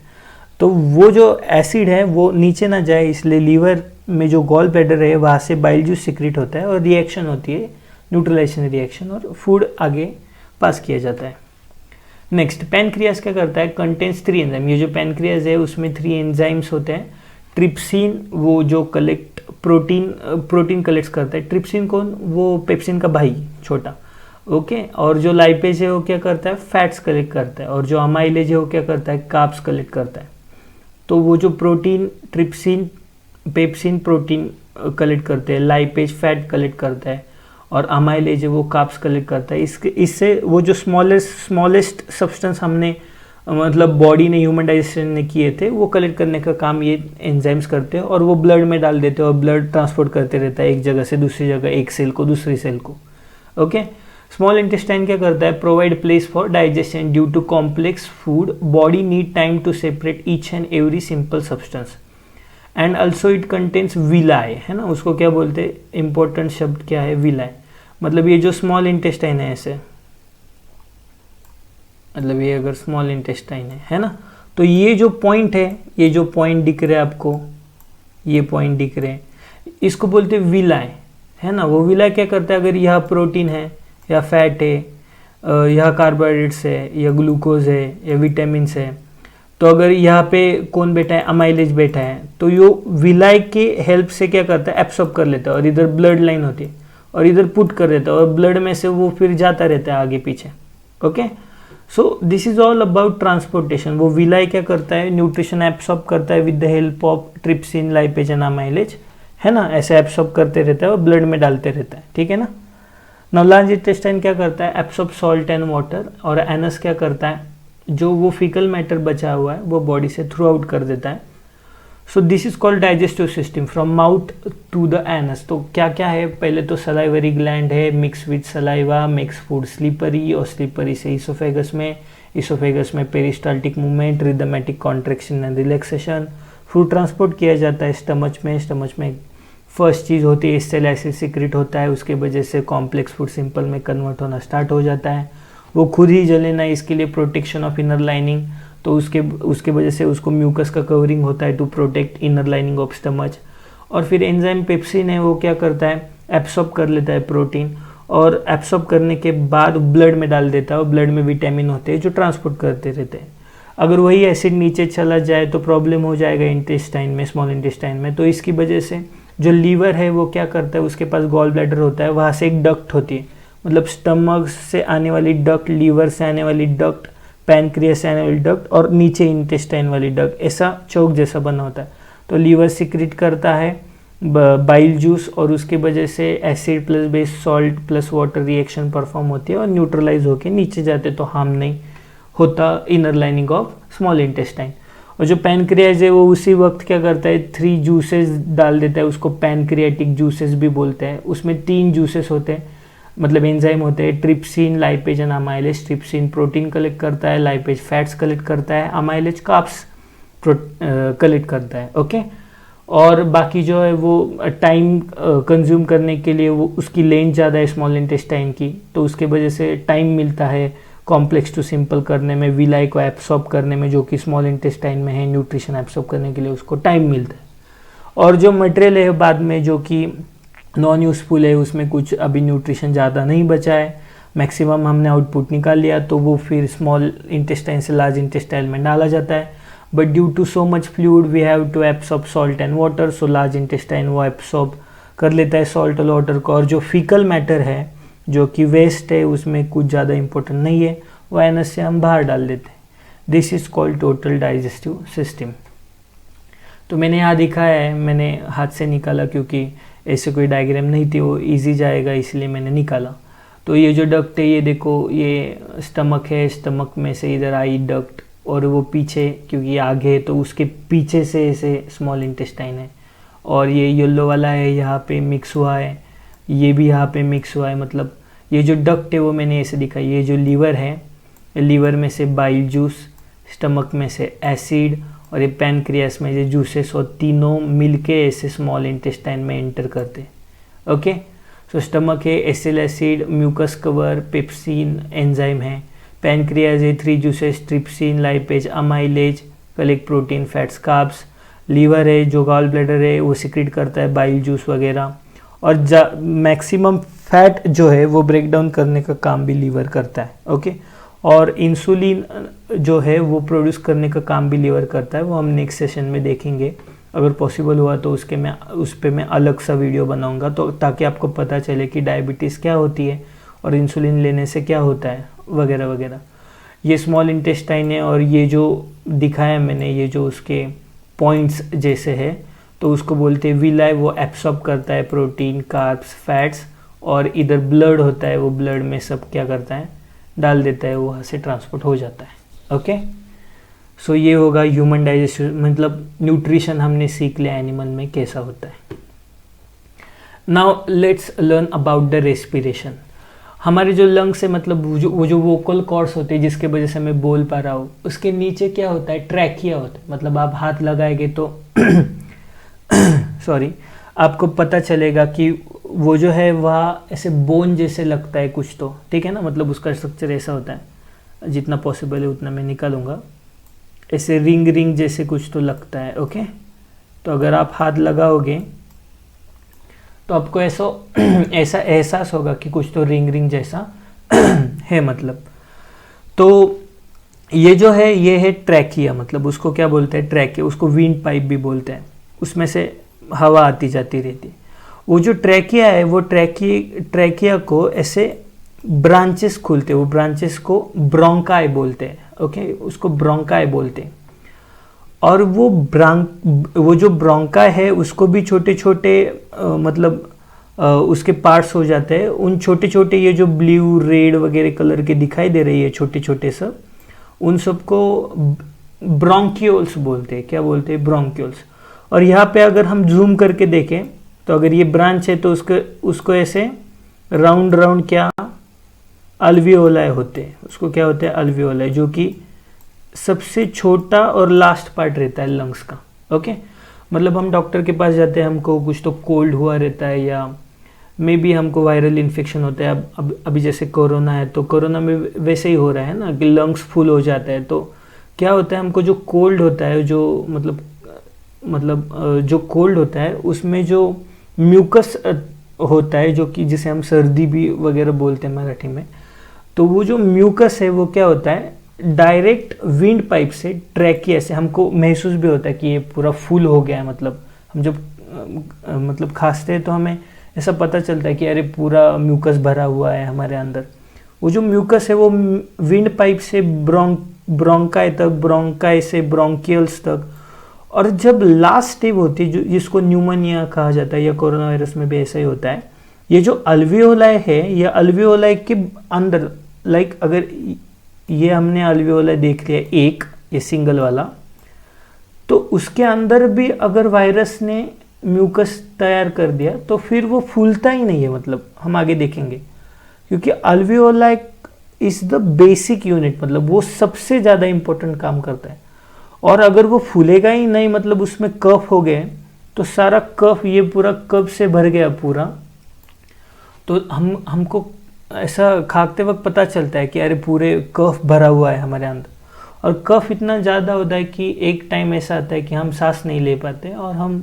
तो वो जो एसिड है वो नीचे ना जाए, इसलिए लीवर में जो गॉल ब्लैडर है वहाँ से बाइल जूस सिक्रेट होता है और रिएक्शन होती है, न्यूट्रलाइजेशन रिएक्शन, और फूड आगे पास किया जाता है। नेक्स्ट, पैनक्रियाज क्या करता है? Contains 3 enzyme. ये जो पैनक्रियाज है उसमें 3 एंजाइम्स होते हैं। ट्रिप्सिन वो जो कलेक्ट प्रोटीन कलेक्ट करता है। ट्रिप्सिन कौन? वो पेप्सिन का भाई छोटा। ओके, और जो लाइपेज है वो क्या करता है? फैट्स कलेक्ट करता है, और जो अमाइलेज है वो क्या करता है? कार्ब्स कलेक्ट करता है। तो वो जो protein, trypsin pepsin protein collect करते हैं, लाइपेज फैट कलेक्ट करता है, और अमाइलेज है वो कार्ब्स कलेक्ट करता है। इससे वो जो स्मॉलेस्ट सब्सटेंस हमने मतलब बॉडी ने, ह्यूमन डाइजेशन ने किए थे, वो कलेक्ट करने का काम ये एंजाइम्स करते हैं, और वो ब्लड में डाल देते हैं और ब्लड ट्रांसपोर्ट करते रहता है एक जगह से दूसरी जगह, एक सेल को दूसरी सेल को। ओके, स्मॉल इंटेस्टाइन क्या करता है? Provide place for digestion due to complex food, body need time to separate each and every simple substance, and also it contains villi, है ना। उसको क्या बोलते हैं? इंपॉर्टेंट शब्द क्या है? विलाई। मतलब ये जो स्मॉल इंटेस्टाइन है ऐसे, मतलब ये अगर स्मॉल इंटेस्टाइन है ना, तो ये जो पॉइंट है, ये जो पॉइंट दिख रहे हैं आपको, ये पॉइंट दिख रहे हैं, इसको बोलते हैं विलाई, है ना। वो विलाई क्या करता है? अगर यह प्रोटीन है या फैट है, यह कार्बोहाइड्रेट्स है या ग्लूकोज है या विटामिन है, तो अगर यहाँ पे कौन बैठा है? अमाइलेज बैठा है, तो ये विलाई के हेल्प से क्या करता है? एब्सॉर्ब कर लेता है, और इधर ब्लड लाइन होती है और इधर पुट कर देता है, और ब्लड में से वो फिर जाता रहता है आगे पीछे। Okay, so this is all about transportation. वो विलाई क्या करता है? न्यूट्रिशन एब्सॉर्ब करता है with the help of trypsin, lipase and amylase, है ना। ऐसे एब्सॉर्ब करते रहता है और ब्लड में डालते रहता है, ठीक है ना। नाउ लार्ज इंटेस्टाइन क्या करता है? एब्सॉर्ब सॉल्ट एंड वाटर, और एनस क्या करता है? जो वो फीकल मैटर बचा हुआ है वो बॉडी से थ्रू आउट कर देता है। So this is called digestive system from mouth to the anus. तो क्या क्या है? पहले तो सलाइवरी ग्लैंड है, mix with saliva makes food slippery, और स्लीपरी से इसोफेगस में इसोफेगस में peristaltic movement, rhythmic contraction and relaxation. Food transport किया जाता है स्टमच में फर्स्ट चीज़ होती है स्टेल एसिड सीक्रेट होता है, उसके वजह से कॉम्प्लेक्स फूड सिंपल में कन्वर्ट होना स्टार्ट हो जाता है। वो खुद ही जले ना, इसके लिए प्रोटेक्शन ऑफ इनर लाइनिंग, तो उसके वजह से उसको म्यूकस का कवरिंग होता है to protect inner lining of stomach. और फिर एंजाइम पेप्सिन है, वो क्या करता है, एब्सॉर्ब कर लेता है प्रोटीन, और एब्सॉर्ब करने के बाद ब्लड में डाल देता है, और ब्लड में विटामिन होते हैं जो ट्रांसपोर्ट करते रहते हैं। अगर वही एसिड नीचे चला जाए तो प्रॉब्लम हो जाएगा इंटेस्टाइन में, स्मॉल इंटेस्टाइन में। तो इसकी वजह से जो लीवर है वो क्या करता है, उसके पास गॉल ब्लैडर होता है, वहाँ से एक डक्ट होती है, मतलब स्टमक से आने वाली डक्ट, लीवर से आने वाली डक्ट, पैनक्रियास से आने वाली डक्ट, और नीचे इंटेस्टाइन वाली डक्ट, ऐसा चौक जैसा बना होता है। तो लीवर सिक्रेट करता है बाइल जूस, और उसके वजह से acid plus base salt plus water reaction perform होती है और न्यूट्रलाइज होकर नीचे जाते, तो हार्म नहीं होता inner lining of small intestine. और जो पैनक्रियाज है वो उसी वक्त क्या करता है, 3 जूसेस डाल देता है, उसको पैनक्रियाटिक जूसेस भी बोलते हैं। उसमें 3 जूसेस होते हैं, मतलब एंजाइम होते हैं, trypsin, lipase and amylase. Trypsin protein collect करता है, लाइपेज फैट्स कलेक्ट करता है, अमाइलेज कार्ब्स कलेक्ट करता है। ओके, और बाकी जो है वो टाइम कंज्यूम करने के लिए वो उसकी लेंथ ज़्यादा है स्मॉल इंटेस्टाइन की, तो उसके वजह से टाइम मिलता है कॉम्प्लेक्स टू सिंपल करने में, विलाई को एब्सॉर्ब करने में, जो कि स्मॉल इंटेस्टाइन में है, न्यूट्रिशन एब्सॉर्ब करने के लिए उसको टाइम मिलता है। और जो मटेरियल है बाद में जो कि नॉन यूजफुल है, उसमें कुछ अभी न्यूट्रिशन ज़्यादा नहीं बचा है, मैक्सिमम हमने आउटपुट निकाल लिया, तो वो फिर स्मॉल इंटेस्टाइन से लार्ज इंटेस्टाइन में डाला जाता है। But due to so much fluid we have to absorb salt and water, so large intestine वो एब्सॉर्ब कर लेता है सॉल्ट और वाटर को। और जो फीकल मैटर है, जो कि वेस्ट है, उसमें कुछ ज़्यादा इंपॉर्टेंट नहीं है, वो एनस से हम बाहर डाल देते हैं। This is called total digestive system. तो मैंने यहाँ दिखाया है, मैंने हाथ से निकाला क्योंकि ऐसे कोई डायग्राम नहीं थी, वो इजी जाएगा इसलिए मैंने निकाला। तो ये जो डक्ट है, ये देखो, ये स्टमक है, स्टमक में से इधर आई डक्ट, और वो पीछे क्योंकि ये आगे है तो उसके पीछे से ऐसे स्मॉल इंटेस्टाइन है, और ये येलो वाला है यहाँ पे मिक्स हुआ है, ये भी यहाँ पे मिक्स हुआ है। मतलब ये जो डक्ट है वो मैंने ऐसे दिखा, ये जो लीवर है, लीवर में से बाइल जूस, स्टमक में से एसिड, और ये पैनक्रियास में ये जूसेस, और तीनों मिलके ऐसे स्मॉल इंटेस्टाइन में एंटर करते हैं। ओके, सो स्टमक है, एसिल acid, mucus cover, pepsin enzyme है, पैनक्रियाज है, 3 juices, trypsin, lipase, amylase, collect protein, fats, carbs. Liver है, जो गॉल ब्लैडर है वो सिक्रेट करता है बाइल जूस वगैरह, और मैक्सिमम फैट जो है वो ब्रेक डाउन करने का काम भी लीवर करता है। ओके, और इंसुलिन जो है वो प्रोड्यूस करने का काम भी लीवर करता है, वो हम नेक्स्ट सेशन में देखेंगे। अगर पॉसिबल हुआ तो उस पर मैं अलग सा वीडियो बनाऊंगा, तो ताकि आपको पता चले कि डायबिटीज़ क्या होती है और इंसुलिन लेने से क्या होता है वगैरह वगैरह। ये स्मॉल इंटेस्टाइन है, और ये जो दिखाया मैंने, ये जो उसके पॉइंट्स जैसे है, तो उसको बोलते हैं विलाई, वो एब्सॉर्ब करता है प्रोटीन, कार्ब्स, फैट्स, और इधर ब्लड होता है, वो ब्लड में सब क्या करता है, डाल देता है, वहाँ से ट्रांसपोर्ट हो जाता है। ओके, सो ये होगा ह्यूमन डाइजेशन, मतलब न्यूट्रिशन हमने सीख लिया एनिमल में कैसा होता है। Now let's learn about the respiration. हमारे जो लंग्स है, मतलब वो जो वोकल कॉर्ड्स होते हैं जिसके वजह से मैं बोल पा रहा हूँ, उसके नीचे क्या होता है, ट्रैकिया होता है। मतलब आप हाथ लगाएंगे तो सॉरी, आपको पता चलेगा कि वो जो है वह ऐसे बोन जैसे लगता है कुछ, तो ठीक है ना, मतलब उसका स्ट्रक्चर ऐसा होता है, जितना पॉसिबल है उतना मैं निकालूंगा, ऐसे रिंग रिंग जैसे कुछ तो लगता है। ओके, तो अगर आप हाथ लगाओगे तो आपको ऐसा एहसास होगा कि कुछ तो रिंग रिंग जैसा है, मतलब। तो ये जो है, ये है ट्रैकिया, मतलब उसको क्या बोलते हैं, ट्रैकिया, उसको विंड पाइप भी बोलते हैं, उसमें से हवा आती जाती रहती है। वो जो ट्रैकिया है, वो ट्रैकिया को ऐसे ब्रांचेस खुलते हैं, वो ब्रांचेस को ब्रोंकाई बोलते हैं। ओके, उसको ब्रोंकाई बोलते हैं। और वो जो ब्रोंका है उसको भी छोटे छोटे मतलब उसके पार्ट्स हो जाते हैं। उन छोटे छोटे ये जो ब्लू रेड वगैरह कलर के दिखाई दे रही है छोटे छोटे सब, उन सबको ब्रोंक्यूल्स बोलते हैं। क्या बोलते हैं, ब्रोंक्यूल्स। और यहाँ पे अगर हम जूम करके देखें तो अगर ये ब्रांच है तो उसको ऐसे राउंड राउंड क्या अल्वियोलाई होते हैं। उसको क्या होते हैं? अल्वियोलाई, जो कि सबसे छोटा और लास्ट पार्ट रहता है लंग्स का। ओके, मतलब हम डॉक्टर के पास जाते हैं, हमको कुछ तो कोल्ड हुआ रहता है या मे बी हमको वायरल इन्फेक्शन होता है। अब अभी जैसे कोरोना है, तो कोरोना में वैसे ही हो रहा है ना कि लंग्स फुल हो जाता है। तो क्या होता है, हमको जो कोल्ड होता है, जो मतलब जो कोल्ड होता है उसमें जो म्यूकस होता है, जो कि जिसे हम सर्दी भी वगैरह बोलते हैं मराठी में, तो वो जो म्यूकस है वो क्या होता है, डायरेक्ट विंड पाइप से ट्रैकिया से हमको महसूस भी होता है कि ये पूरा फुल हो गया है। मतलब हम जब मतलब खांसते हैं तो हमें ऐसा पता चलता है कि अरे पूरा म्यूकस भरा हुआ है हमारे अंदर। वो जो म्यूकस है वो विंड पाइप से ब्रोंकाई तक, ब्रोंकाई से ब्रोंकियल्स तक, और जब लास्ट स्टेज होती है जो जिसको न्यूमोनिया कहा जाता है, या कोरोना वायरस में भी ऐसा ही होता है, ये जो अल्वियोलाई है, ये अल्वियोलाई के अंदर, लाइक अगर ये हमने अल्वियोलाई देख लिया एक, ये सिंगल वाला, तो उसके अंदर भी अगर वायरस ने म्यूकस तैयार कर दिया तो फिर वो फूलता ही नहीं है। मतलब हम आगे देखेंगे, क्योंकि alveoli is the basic unit, मतलब वो सबसे ज़्यादा इंपॉर्टेंट काम करता है। और अगर वो फूलेगा ही नहीं, मतलब उसमें कफ हो गए, तो सारा कफ, ये पूरा कफ से भर गया पूरा, तो हमको ऐसा खाते वक्त पता चलता है कि अरे पूरे कफ भरा हुआ है हमारे अंदर। और कफ इतना ज़्यादा होता है कि एक टाइम ऐसा आता है कि हम सांस नहीं ले पाते और हम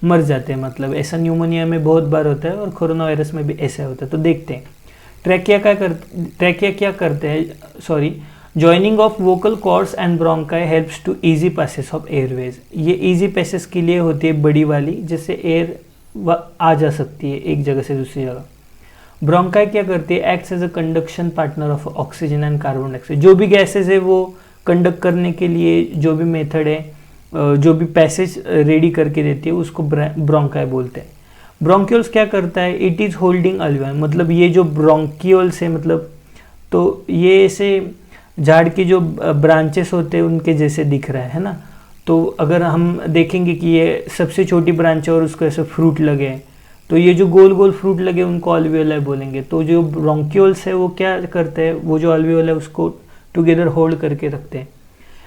मर जाते हैं। मतलब ऐसा न्यूमोनिया में बहुत बार होता है और कोरोना वायरस में भी ऐसा होता है। तो देखते हैं ट्रैकिया क्या करते हैं, sorry, joining of vocal cords and bronchi helps to easy passage of airways. ये इजी पैसेज के लिए होती है बड़ी वाली, जिससे एयर आ जा सकती है एक जगह से दूसरी जगह। ब्रोंकाई क्या करती है, acts as a conduction partner of oxygen and carbon dioxide. जो भी गैसेज है वो कंडक्ट करने के लिए जो भी मेथड है, जो भी पैसेज रेडी करके देती है, उसको ब्रोंकाई बोलते हैं। ब्रोंक्यूल्स क्या करता है, इट इज़ होल्डिंग अल्वियोलाई, मतलब ये जो ब्रोंक्यूल्स है, मतलब तो ये ऐसे झाड़ की जो ब्रांचेस होते हैं उनके जैसे दिख रहा है ना। तो अगर हम देखेंगे कि ये सबसे छोटी ब्रांच है और उसको ऐसे फ्रूट लगे, तो ये जो गोल गोल फ्रूट लगे उनको अल्वियोलाई बोलेंगे। तो जो ब्रोंक्यूल्स है वो क्या करते हैं, वो जो अल्वियोलाई उसको टुगेदर होल्ड करके रखते हैं।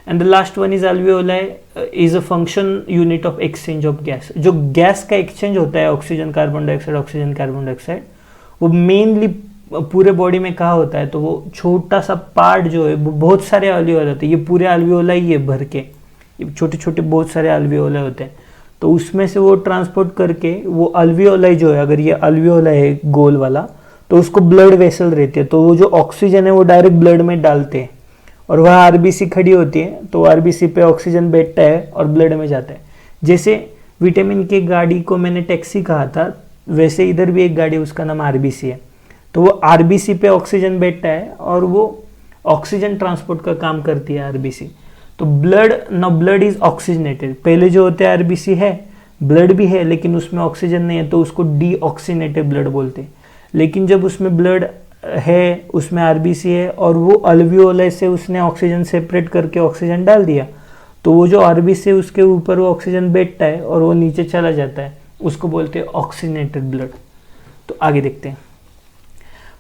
And the last one is alveoli is a function unit of exchange of gas. जो गैस का एक्सचेंज होता है, oxygen carbon dioxide, oxygen carbon dioxide, वो मेनली पूरे बॉडी में कहाँ होता है, तो वो छोटा सा पार्ट जो है वो बहुत सारे अल्वियोलाई होते हैं। ये पूरे अल्वियोलाई ये भर के, ये छोटे छोटे बहुत सारे अल्वियोलाई होते हैं। तो उसमें से वो ट्रांसपोर्ट करके वो अल्वियोलाई जो है, अगर ये अल्वियोलाई है गोल वाला, तो उसको ब्लड वेसल रहती है, तो वो जो ऑक्सीजन है वो डायरेक्ट ब्लड में डालते हैं, और वह आरबीसी खड़ी होती है, तो आरबीसी पे ऑक्सीजन बैठता है और ब्लड में जाता है। जैसे विटामिन के गाड़ी को मैंने टैक्सी कहा था, वैसे इधर भी एक गाड़ी, उसका नाम आरबीसी है। तो वो आरबीसी पे ऑक्सीजन बैठता है और वो ऑक्सीजन ट्रांसपोर्ट का काम करती है आरबीसी। तो ब्लड इज ऑक्सीजनेटेड। पहले जो होते हैं आरबीसी है, ब्लड भी है लेकिन उसमें ऑक्सीजन नहीं है, तो उसको डीऑक्सीनेटेड ब्लड बोलते हैं। लेकिन जब उसमें ब्लड है, उसमें आरबीसी है, और वो अल्वियोलाई से उसने ऑक्सीजन सेपरेट करके ऑक्सीजन डाल दिया, तो वो जो आरबीसी है उसके ऊपर वो ऑक्सीजन बैठता है और वो नीचे चला जाता है, उसको बोलते हैं ऑक्सीजनेटेड ब्लड। तो आगे देखते हैं,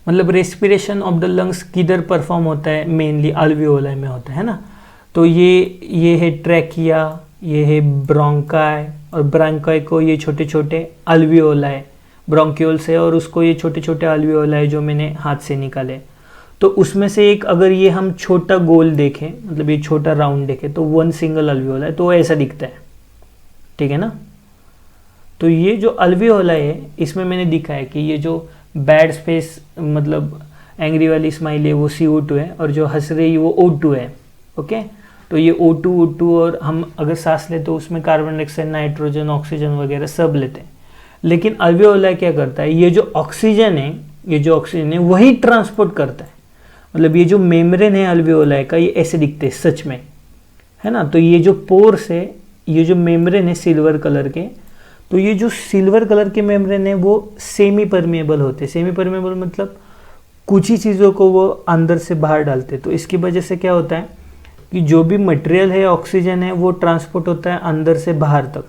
मतलब रेस्पिरेशन ऑफ द लंग्स किधर परफॉर्म होता है, मेनली अल्वियोलाई में होता है ना। तो ये है ट्रैकिया, ये है ब्रोंकाई, और ब्रोंकाई को ये छोटे छोटे अल्वियोलाई, ब्रोंक्यूल्स है, और उसको ये छोटे छोटे अल्वियोलाई जो मैंने हाथ से निकाले। तो उसमें से एक, अगर ये हम छोटा गोल देखें, मतलब ये छोटा राउंड देखें, तो वन सिंगल अल्वियोलाई, तो वो ऐसा दिखता है, ठीक है ना। तो ये जो अल्वियोलाई है, इसमें मैंने दिखा है कि ये जो बैड स्पेस, मतलब एंग्री वाली स्माइल है, वो CO2 है, और जो हंस रही है वो O2 है। ओके, तो ये O2 और हम अगर सांस ले तो उसमें कार्बन डाइऑक्साइड, नाइट्रोजन, ऑक्सीजन वगैरह सब लेते हैं। लेकिन अल्वियोलाई क्या करता है, ये जो ऑक्सीजन है वही ट्रांसपोर्ट करता है। मतलब ये जो मेम्ब्रेन है अल्वियोलाई का, ये ऐसे दिखते हैं सच में, है ना। तो ये जो पोर्स है, ये जो मेम्ब्रेन है सिल्वर कलर के, तो ये जो सिल्वर कलर के मेम्ब्रेन है वो सेमी परमेबल होते हैं। सेमी परमेबल मतलब कुछ ही चीज़ों को वो अंदर से बाहर डालते हैं। तो इसकी वजह से क्या होता है कि जो भी मटेरियल है, ऑक्सीजन है, वो ट्रांसपोर्ट होता है अंदर से बाहर तक।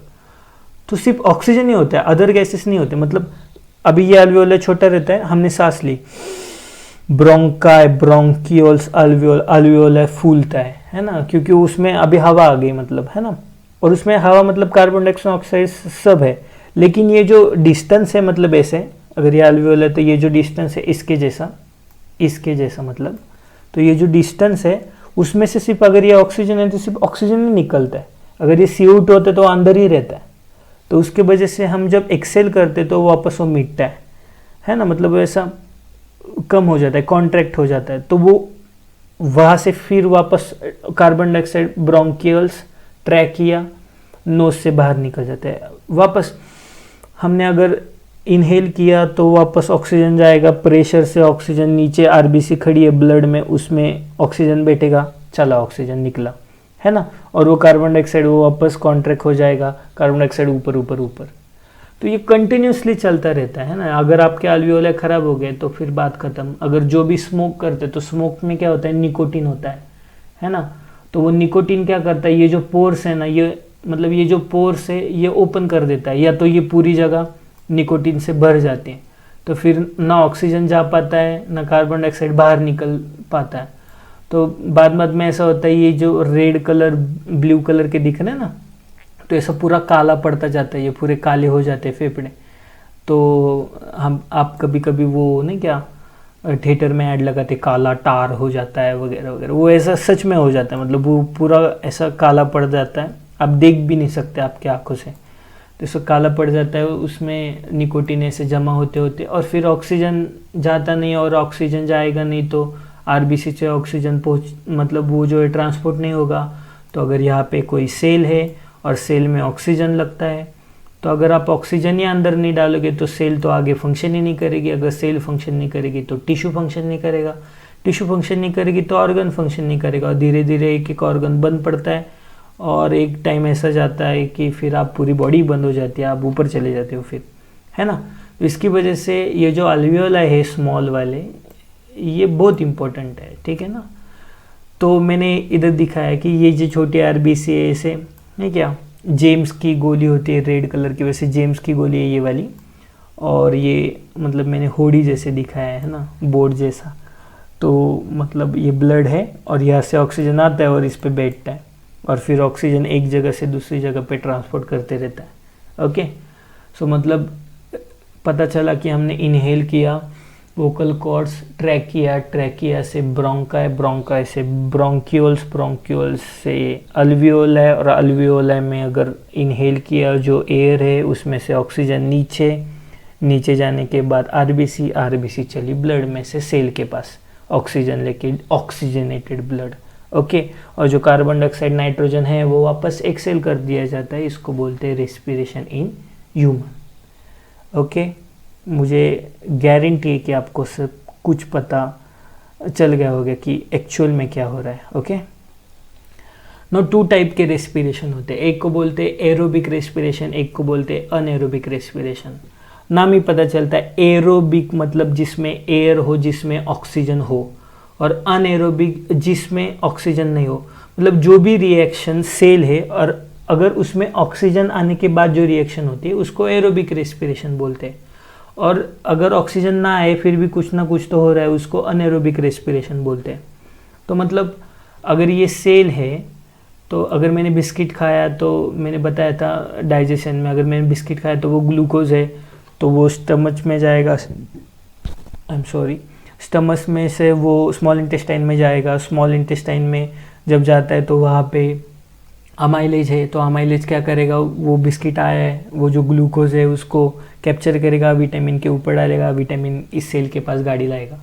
तो सिर्फ ऑक्सीजन ही होता है, अदर गैसेस नहीं होते। मतलब अभी ये अल्वियोलाई छोटा रहता है, हमने सांस ली, ब्रोंकाई, ब्रोंकियोल्स, अल्वियोल, अल्वियोलाई फूलता है ना, क्योंकि उसमें अभी हवा आ गई मतलब, है ना, और उसमें हवा मतलब कार्बन डाइऑक्साइड सब है, लेकिन ये जो डिस्टेंस है मतलब ऐसे, अगर ये अल्वियोल है तो ये जो डिस्टेंस है इसके जैसा मतलब, तो ये जो डिस्टेंस है उसमें से सिर्फ अगर ये ऑक्सीजन है तो सिर्फ ऑक्सीजन ही निकलता है, अगर ये CO2 होता है तो अंदर ही रहता है, तो उसके वजह से हम जब एक्सेल करते तो वापस वो मिटता है ना, मतलब ऐसा कम हो जाता है, कॉन्ट्रैक्ट हो जाता है, तो वो वहाँ से फिर वापस carbon dioxide bronchials, trachea, nose से बाहर निकल जाता है वापस। हमने अगर इनहेल किया तो वापस ऑक्सीजन जाएगा, प्रेशर से ऑक्सीजन नीचे, आरबीसी खड़ी है ब्लड में, उसमें ऑक्सीजन बैठेगा, चला ऑक्सीजन निकला, है ना, और वो कार्बन डाइऑक्साइड वो वापस कॉन्ट्रैक्ट हो जाएगा, कार्बन डाइऑक्साइड ऊपर ऊपर ऊपर, तो ये कंटिन्यूसली चलता रहता है ना। अगर आपके अल्वियोलाई खराब हो गए तो फिर बात खत्म। अगर जो भी स्मोक करते तो स्मोक में क्या होता है, निकोटीन होता है ना, तो वो निकोटीन क्या करता है, ये जो पोर्स है ना, ये मतलब ये जो पोर्स है ये ओपन कर देता है, या तो ये पूरी जगह निकोटीन से भर जाते हैं, तो फिर ना ऑक्सीजन जा पाता है ना कार्बन डाइऑक्साइड बाहर निकल पाता है, तो बाद में ऐसा होता है, ये जो रेड कलर ब्लू कलर के दिख रहे हैं ना, तो ऐसा पूरा काला पड़ता जाता है, ये पूरे काले हो जाते हैं फेफड़े। तो आप कभी कभी वो नहीं क्या थिएटर में ऐड लगाते, काला टार हो जाता है वगैरह वगैरह, वो ऐसा सच में हो जाता है, मतलब वो पूरा ऐसा काला पड़ जाता है, आप देख भी नहीं सकते आपकी आंखों से, तो इसको काला पड़ जाता है, उसमें निकोटीन ऐसे जमा होते होते, और फिर ऑक्सीजन जाता नहीं, और ऑक्सीजन जाएगा नहीं तो आरबीसी से ऑक्सीजन मतलब वो जो है ट्रांसपोर्ट नहीं होगा। तो अगर यहाँ पे कोई सेल है और सेल में ऑक्सीजन लगता है, तो अगर आप ऑक्सीजन ही अंदर नहीं डालोगे तो सेल तो आगे फंक्शन ही नहीं करेगी, अगर सेल फंक्शन नहीं करेगी तो टिश्यू फंक्शन नहीं करेगा, टिश्यू फंक्शन नहीं करेगी तो ऑर्गन फंक्शन नहीं करेगा, और धीरे धीरे एक एक ऑर्गन बंद पड़ता है, और एक टाइम ऐसा जाता है कि फिर आप पूरी बॉडी बंद हो जाती है, आप ऊपर चले जाते हो फिर, है ना। तो इसकी वजह से ये जो अल्वियोलाई है स्मॉल वाले, ये बहुत इंपॉर्टेंट है, ठीक है ना। तो मैंने इधर दिखाया कि ये जो छोटी आरबीसी है, ऐसे नहीं क्या जेम्स की गोली होती है रेड कलर की, वैसे जेम्स की गोली है ये वाली, और ये मतलब मैंने होड़ी जैसे दिखाया है ना, बोर्ड जैसा, तो मतलब ये ब्लड है और यहाँ से ऑक्सीजन आता है और इस पे बैठता है, और फिर ऑक्सीजन एक जगह से दूसरी जगह पे ट्रांसपोर्ट करते रहता है। ओके, सो मतलब पता चला कि हमने इनहेल किया, वोकल कॉर्ड्स, ट्रैकिया, ट्रैकिया से ब्रोंकाई, ब्रोंकाई से ब्रोंक्यूल्स, ब्रोंक्यूल्स से अल्वियोलाई, और अल्वियोलाई में अगर इनहेल किया जो एयर है उसमें से ऑक्सीजन नीचे जाने के बाद आरबीसी, आरबीसी चली ब्लड में से सेल के पास ऑक्सीजन लेके, ऑक्सीजनेटेड ब्लड। ओके, और जो कार्बन डाइऑक्साइड नाइट्रोजन है वो वापस एक्सेल कर दिया जाता है, इसको बोलते हैं रेस्पिरेशन इन ह्यूमन। ओके, मुझे गारंटी है कि आपको सब कुछ पता चल गया होगा कि एक्चुअल में क्या हो रहा है। ओके, नो 2 टाइप के रेस्पिरेशन होते हैं, एक को बोलते हैं एरोबिक रेस्पिरेशन, एक को बोलते हैं अनएरोबिक रेस्पिरेशन। नाम ही पता चलता है, एरोबिक मतलब जिसमें एयर हो, जिसमें ऑक्सीजन हो, और अनएरोबिक जिसमें ऑक्सीजन नहीं हो, मतलब जो भी रिएक्शन सेल है और अगर उसमें ऑक्सीजन आने के बाद जो रिएक्शन होती है उसको एरोबिक रेस्पिरेशन बोलते हैं, और अगर ऑक्सीजन ना आए फिर भी कुछ ना कुछ तो हो रहा है, उसको अनएरोबिक रेस्पिरेशन बोलते हैं। तो मतलब अगर ये सेल है, तो अगर मैंने बिस्किट खाया, तो मैंने बताया था डाइजेशन में, अगर मैंने बिस्किट खाया तो वो ग्लूकोज है, तो वो स्टमच में जाएगा, स्टमच में से वो स्मॉल इंटेस्टाइन में जाएगा, स्मॉल इंटेस्टाइन में जब जाता है तो वहाँ पे अमाइलेज है, तो अमाइलेज क्या करेगा, वो बिस्किट आया है, वो जो ग्लूकोज है उसको कैप्चर करेगा, विटामिन के ऊपर डालेगा, विटामिन इस सेल के पास गाड़ी लाएगा।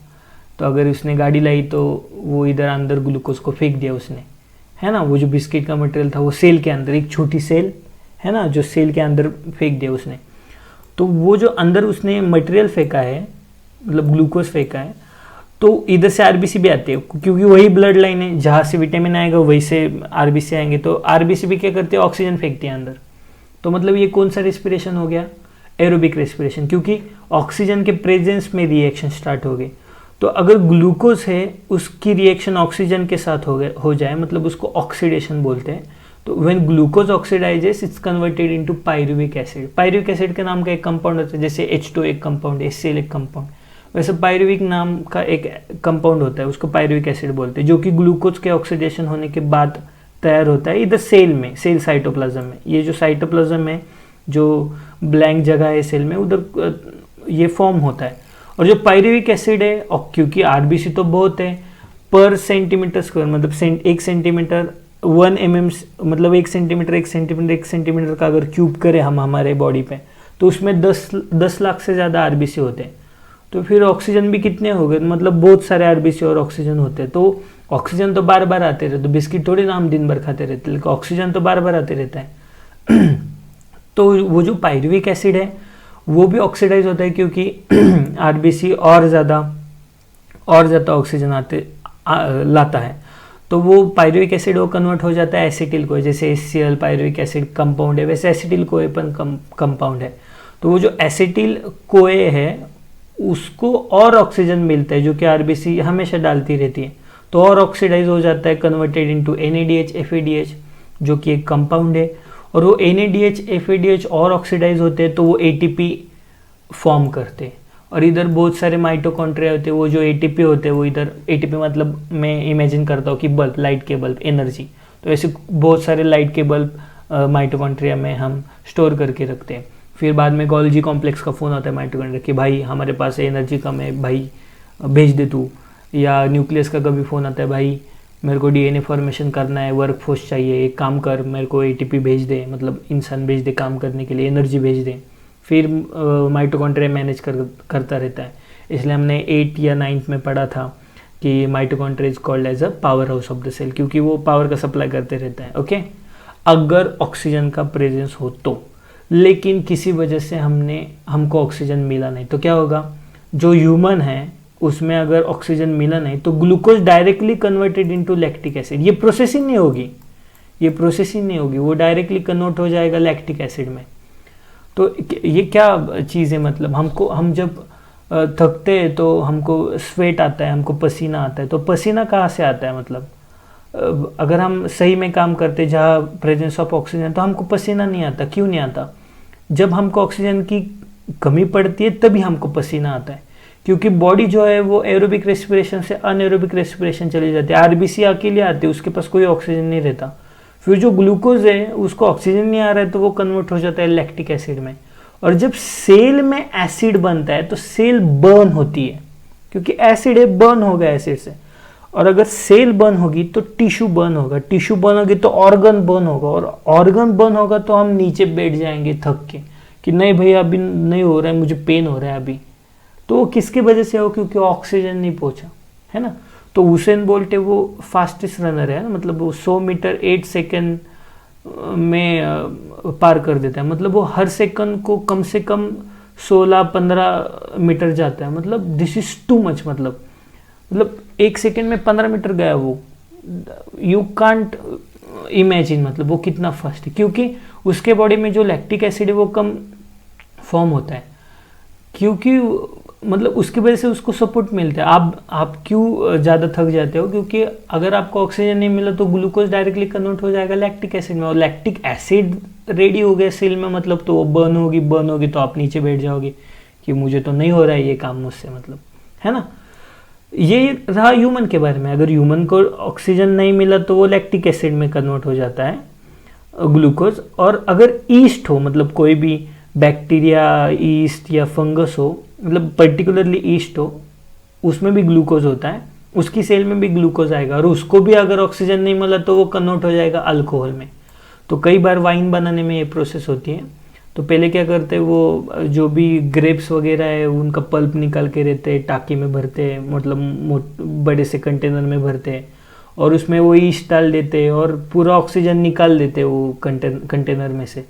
तो अगर उसने गाड़ी लाई तो वो इधर अंदर ग्लूकोज को फेंक दिया उसने, है ना, वो जो बिस्किट का मटेरियल था वो सेल के अंदर, एक छोटी सेल है ना, जो सेल के अंदर फेंक दिया उसने, तो वो जो अंदर उसने मटेरियल फेंका है, मतलब ग्लूकोज फेंका है, तो इधर से आरबीसी भी आते हैं, क्योंकि वही ब्लड लाइन है, जहाँ से विटामिन आएगा वहीं से आरबीसी आएंगे, तो आरबीसी भी क्या करते हैं, ऑक्सीजन फेंकते हैं अंदर। तो मतलब ये कौन सा रेस्पिरेशन हो गया, एरोबिक रेस्पिरेशन, क्योंकि ऑक्सीजन के प्रेजेंस में रिएक्शन स्टार्ट हो गए। तो अगर ग्लूकोज है उसकी रिएक्शन ऑक्सीजन के साथ हो जाए, मतलब उसको ऑक्सीडेशन बोलते हैं। तो when glucose oxidises it's converted into pyruvic acid. Pyruvic acid के नाम का एक कंपाउंड होता है, जैसे H2 एक कंपाउंड है, HCl एक कंपाउंड। वैसे पायरुविक नाम का एक कंपाउंड होता है, उसको पायरुविक एसिड बोलते हैं, जो कि ग्लूकोज के ऑक्सीडेशन होने के बाद तैयार होता है इधर सेल में, सेल साइटोप्लाज्म में। ये जो साइटोप्लाज्म है, जो ब्लैंक जगह है सेल में, उधर ये फॉर्म होता है। और जो पायरुविक एसिड है, और क्योंकि आरबीसी तो बहुत है, पर सेंटीमीटर स्क्वायर मतलब 1 सेंटीमीटर 1 mm, मतलब 1 सेंटीमीटर 1 सेंटीमीटर 1 सेंटीमीटर का अगर क्यूब करें हम हमारे बॉडी पे, तो उसमें 10 लाख से ज़्यादा आरबीसी होते हैं। तो फिर ऑक्सीजन भी कितने हो गए, मतलब बहुत सारे आरबीसी और ऑक्सीजन होते हैं। तो ऑक्सीजन तो बार बार आते रहते, तो बिस्किट थोड़ी ना हम दिन भर खाते रहते, लेकिन ऑक्सीजन तो बार बार आते रहता है। तो वो जो पायरुविक एसिड है वो भी ऑक्सीडाइज होता है, क्योंकि आरबीसी और ज़्यादा ऑक्सीजन लाता है। तो वो पायरुविक एसिड वो कन्वर्ट हो जाता है एसिटिल को, जैसे HCl पायरुविक एसिड कंपाउंड है, वैसे एसिटिल कोए पर कंपाउंड है। तो वो जो एसिटिल कोए है उसको और ऑक्सीजन मिलता है, जो कि आरबीसी हमेशा डालती रहती है, तो और ऑक्सीडाइज हो जाता है, कन्वर्टेड इनटू NADH FADH, जो कि एक कंपाउंड है। और वो NADH FADH और ऑक्सीडाइज होते हैं तो वो ATP फॉर्म करते हैं। और इधर बहुत सारे माइटोकॉन्ड्रिया होते हैं, वो जो ATP होते हैं वो इधर ATP मतलब मैं इमेजिन करता हूँ कि बल्ब, लाइट के बल्ब, एनर्जी, तो ऐसे बहुत सारे लाइट के बल्ब माइटोकॉन्ड्रिया में हम स्टोर करके रखते हैं। फिर बाद में गोल्जी कॉम्प्लेक्स का फ़ोन आता है माइटोकॉन्ड्रिया कि भाई हमारे पास एनर्जी कम है, भाई भेज दे तू। या न्यूक्लियस का कभी फ़ोन आता है, भाई मेरे को DNA फॉर्मेशन करना है, वर्क फोर्स चाहिए, एक काम कर, मेरे को ATP भेज दे, मतलब इंसान भेज दे काम करने के लिए, एनर्जी भेज दे। फिर माइटोकॉन्ड्रिया मैनेज करता रहता है। इसलिए हमने 8 या 9th में पढ़ा था कि mitochondria is called as a power house of the cell, क्योंकि वो पावर का सप्लाई करते रहता है। ओके, अगर ऑक्सीजन का प्रेजेंस हो तो, लेकिन किसी वजह से हमको ऑक्सीजन मिला नहीं तो क्या होगा, जो ह्यूमन है उसमें अगर ऑक्सीजन मिला नहीं तो glucose directly converted into lactic acid, ये प्रोसेसिंग नहीं होगी, वो डायरेक्टली कन्वर्ट हो जाएगा लैक्टिक एसिड में। तो ये क्या चीज़ है, मतलब हम जब थकते हैं तो हमको स्वेट आता है, हमको पसीना आता है, तो पसीना कहाँ से आता है, मतलब अगर हम सही में काम करते जहाँ प्रेजेंस ऑफ ऑक्सीजन, तो हमको पसीना नहीं आता। क्यों नहीं आता? जब हमको ऑक्सीजन की कमी पड़ती है तभी हमको पसीना आता है, क्योंकि बॉडी जो है वो एरोबिक रेस्पिरेशन से अनएरोबिक रेस्पिरेशन चली जाती है। आरबीसी अकेले आती है, उसके पास कोई ऑक्सीजन नहीं रहता। फिर जो ग्लूकोज है उसको ऑक्सीजन नहीं आ रहा है तो वो कन्वर्ट हो जाता है लैक्टिक एसिड में। और जब सेल में एसिड बनता है तो सेल बर्न होती है, क्योंकि एसिड है, बर्न होगा एसिड से। और अगर सेल बर्न होगी तो टिश्यू बर्न होगा, टिश्यू बर्न होगी तो ऑर्गन बर्न होगा, और ऑर्गन बर्न होगा तो हम नीचे बैठ जाएंगे थक के कि नहीं भैया अभी नहीं हो रहा है, मुझे पेन हो रहा है अभी। तो वो किसकी वजह से हो, क्योंकि ऑक्सीजन नहीं पहुंचा, है ना। तो हुसैन बोल्ट है वो फास्टेस्ट रनर है ना, मतलब वो 100 मीटर 8 सेकेंड में पार कर देता है, मतलब वो हर सेकंड को कम से कम 16-15 मीटर जाता है। मतलब दिस इज टू मच, मतलब 1 सेकेंड में 15 मीटर गया वो, यू कांट इमेजिन, मतलब वो कितना फास्ट है, क्योंकि उसके बॉडी में जो लैक्टिक एसिड है वो कम फॉर्म होता है, क्योंकि मतलब उसकी वजह से उसको सपोर्ट मिलता है। आप क्यों ज़्यादा थक जाते हो, क्योंकि अगर आपको ऑक्सीजन नहीं मिला तो ग्लूकोज डायरेक्टली कन्वर्ट हो जाएगा लैक्टिक एसिड में, और लैक्टिक एसिड रेडी हो गया सेल में, मतलब तो वो बर्न होगी तो आप नीचे बैठ जाओगे कि मुझे तो नहीं हो रहा है ये काम मुझसे, मतलब, है ना। ये रहा ह्यूमन के बारे में। अगर ह्यूमन को ऑक्सीजन नहीं मिला तो वो लैक्टिक एसिड में कन्वर्ट हो जाता है ग्लूकोज। और अगर ईस्ट हो, मतलब कोई भी बैक्टीरिया, ईस्ट या फंगस हो, मतलब पर्टिकुलरली ईस्ट हो, उसमें भी ग्लूकोज होता है, उसकी सेल में भी ग्लूकोज आएगा, और उसको भी अगर ऑक्सीजन नहीं मिला तो वो कन्वर्ट हो जाएगा अल्कोहल में। तो कई बार वाइन बनाने में ये प्रोसेस होती है। तो पहले क्या करते हैं, वो जो भी ग्रेप्स वगैरह है उनका पल्प निकाल के रहते हैं, टाकी में भरते हैं, मतलब बड़े से कंटेनर में भरते हैं, और उसमें वो ईस्ट डाल देते हैं और पूरा ऑक्सीजन निकाल देते हैं वो कंटेनर में से।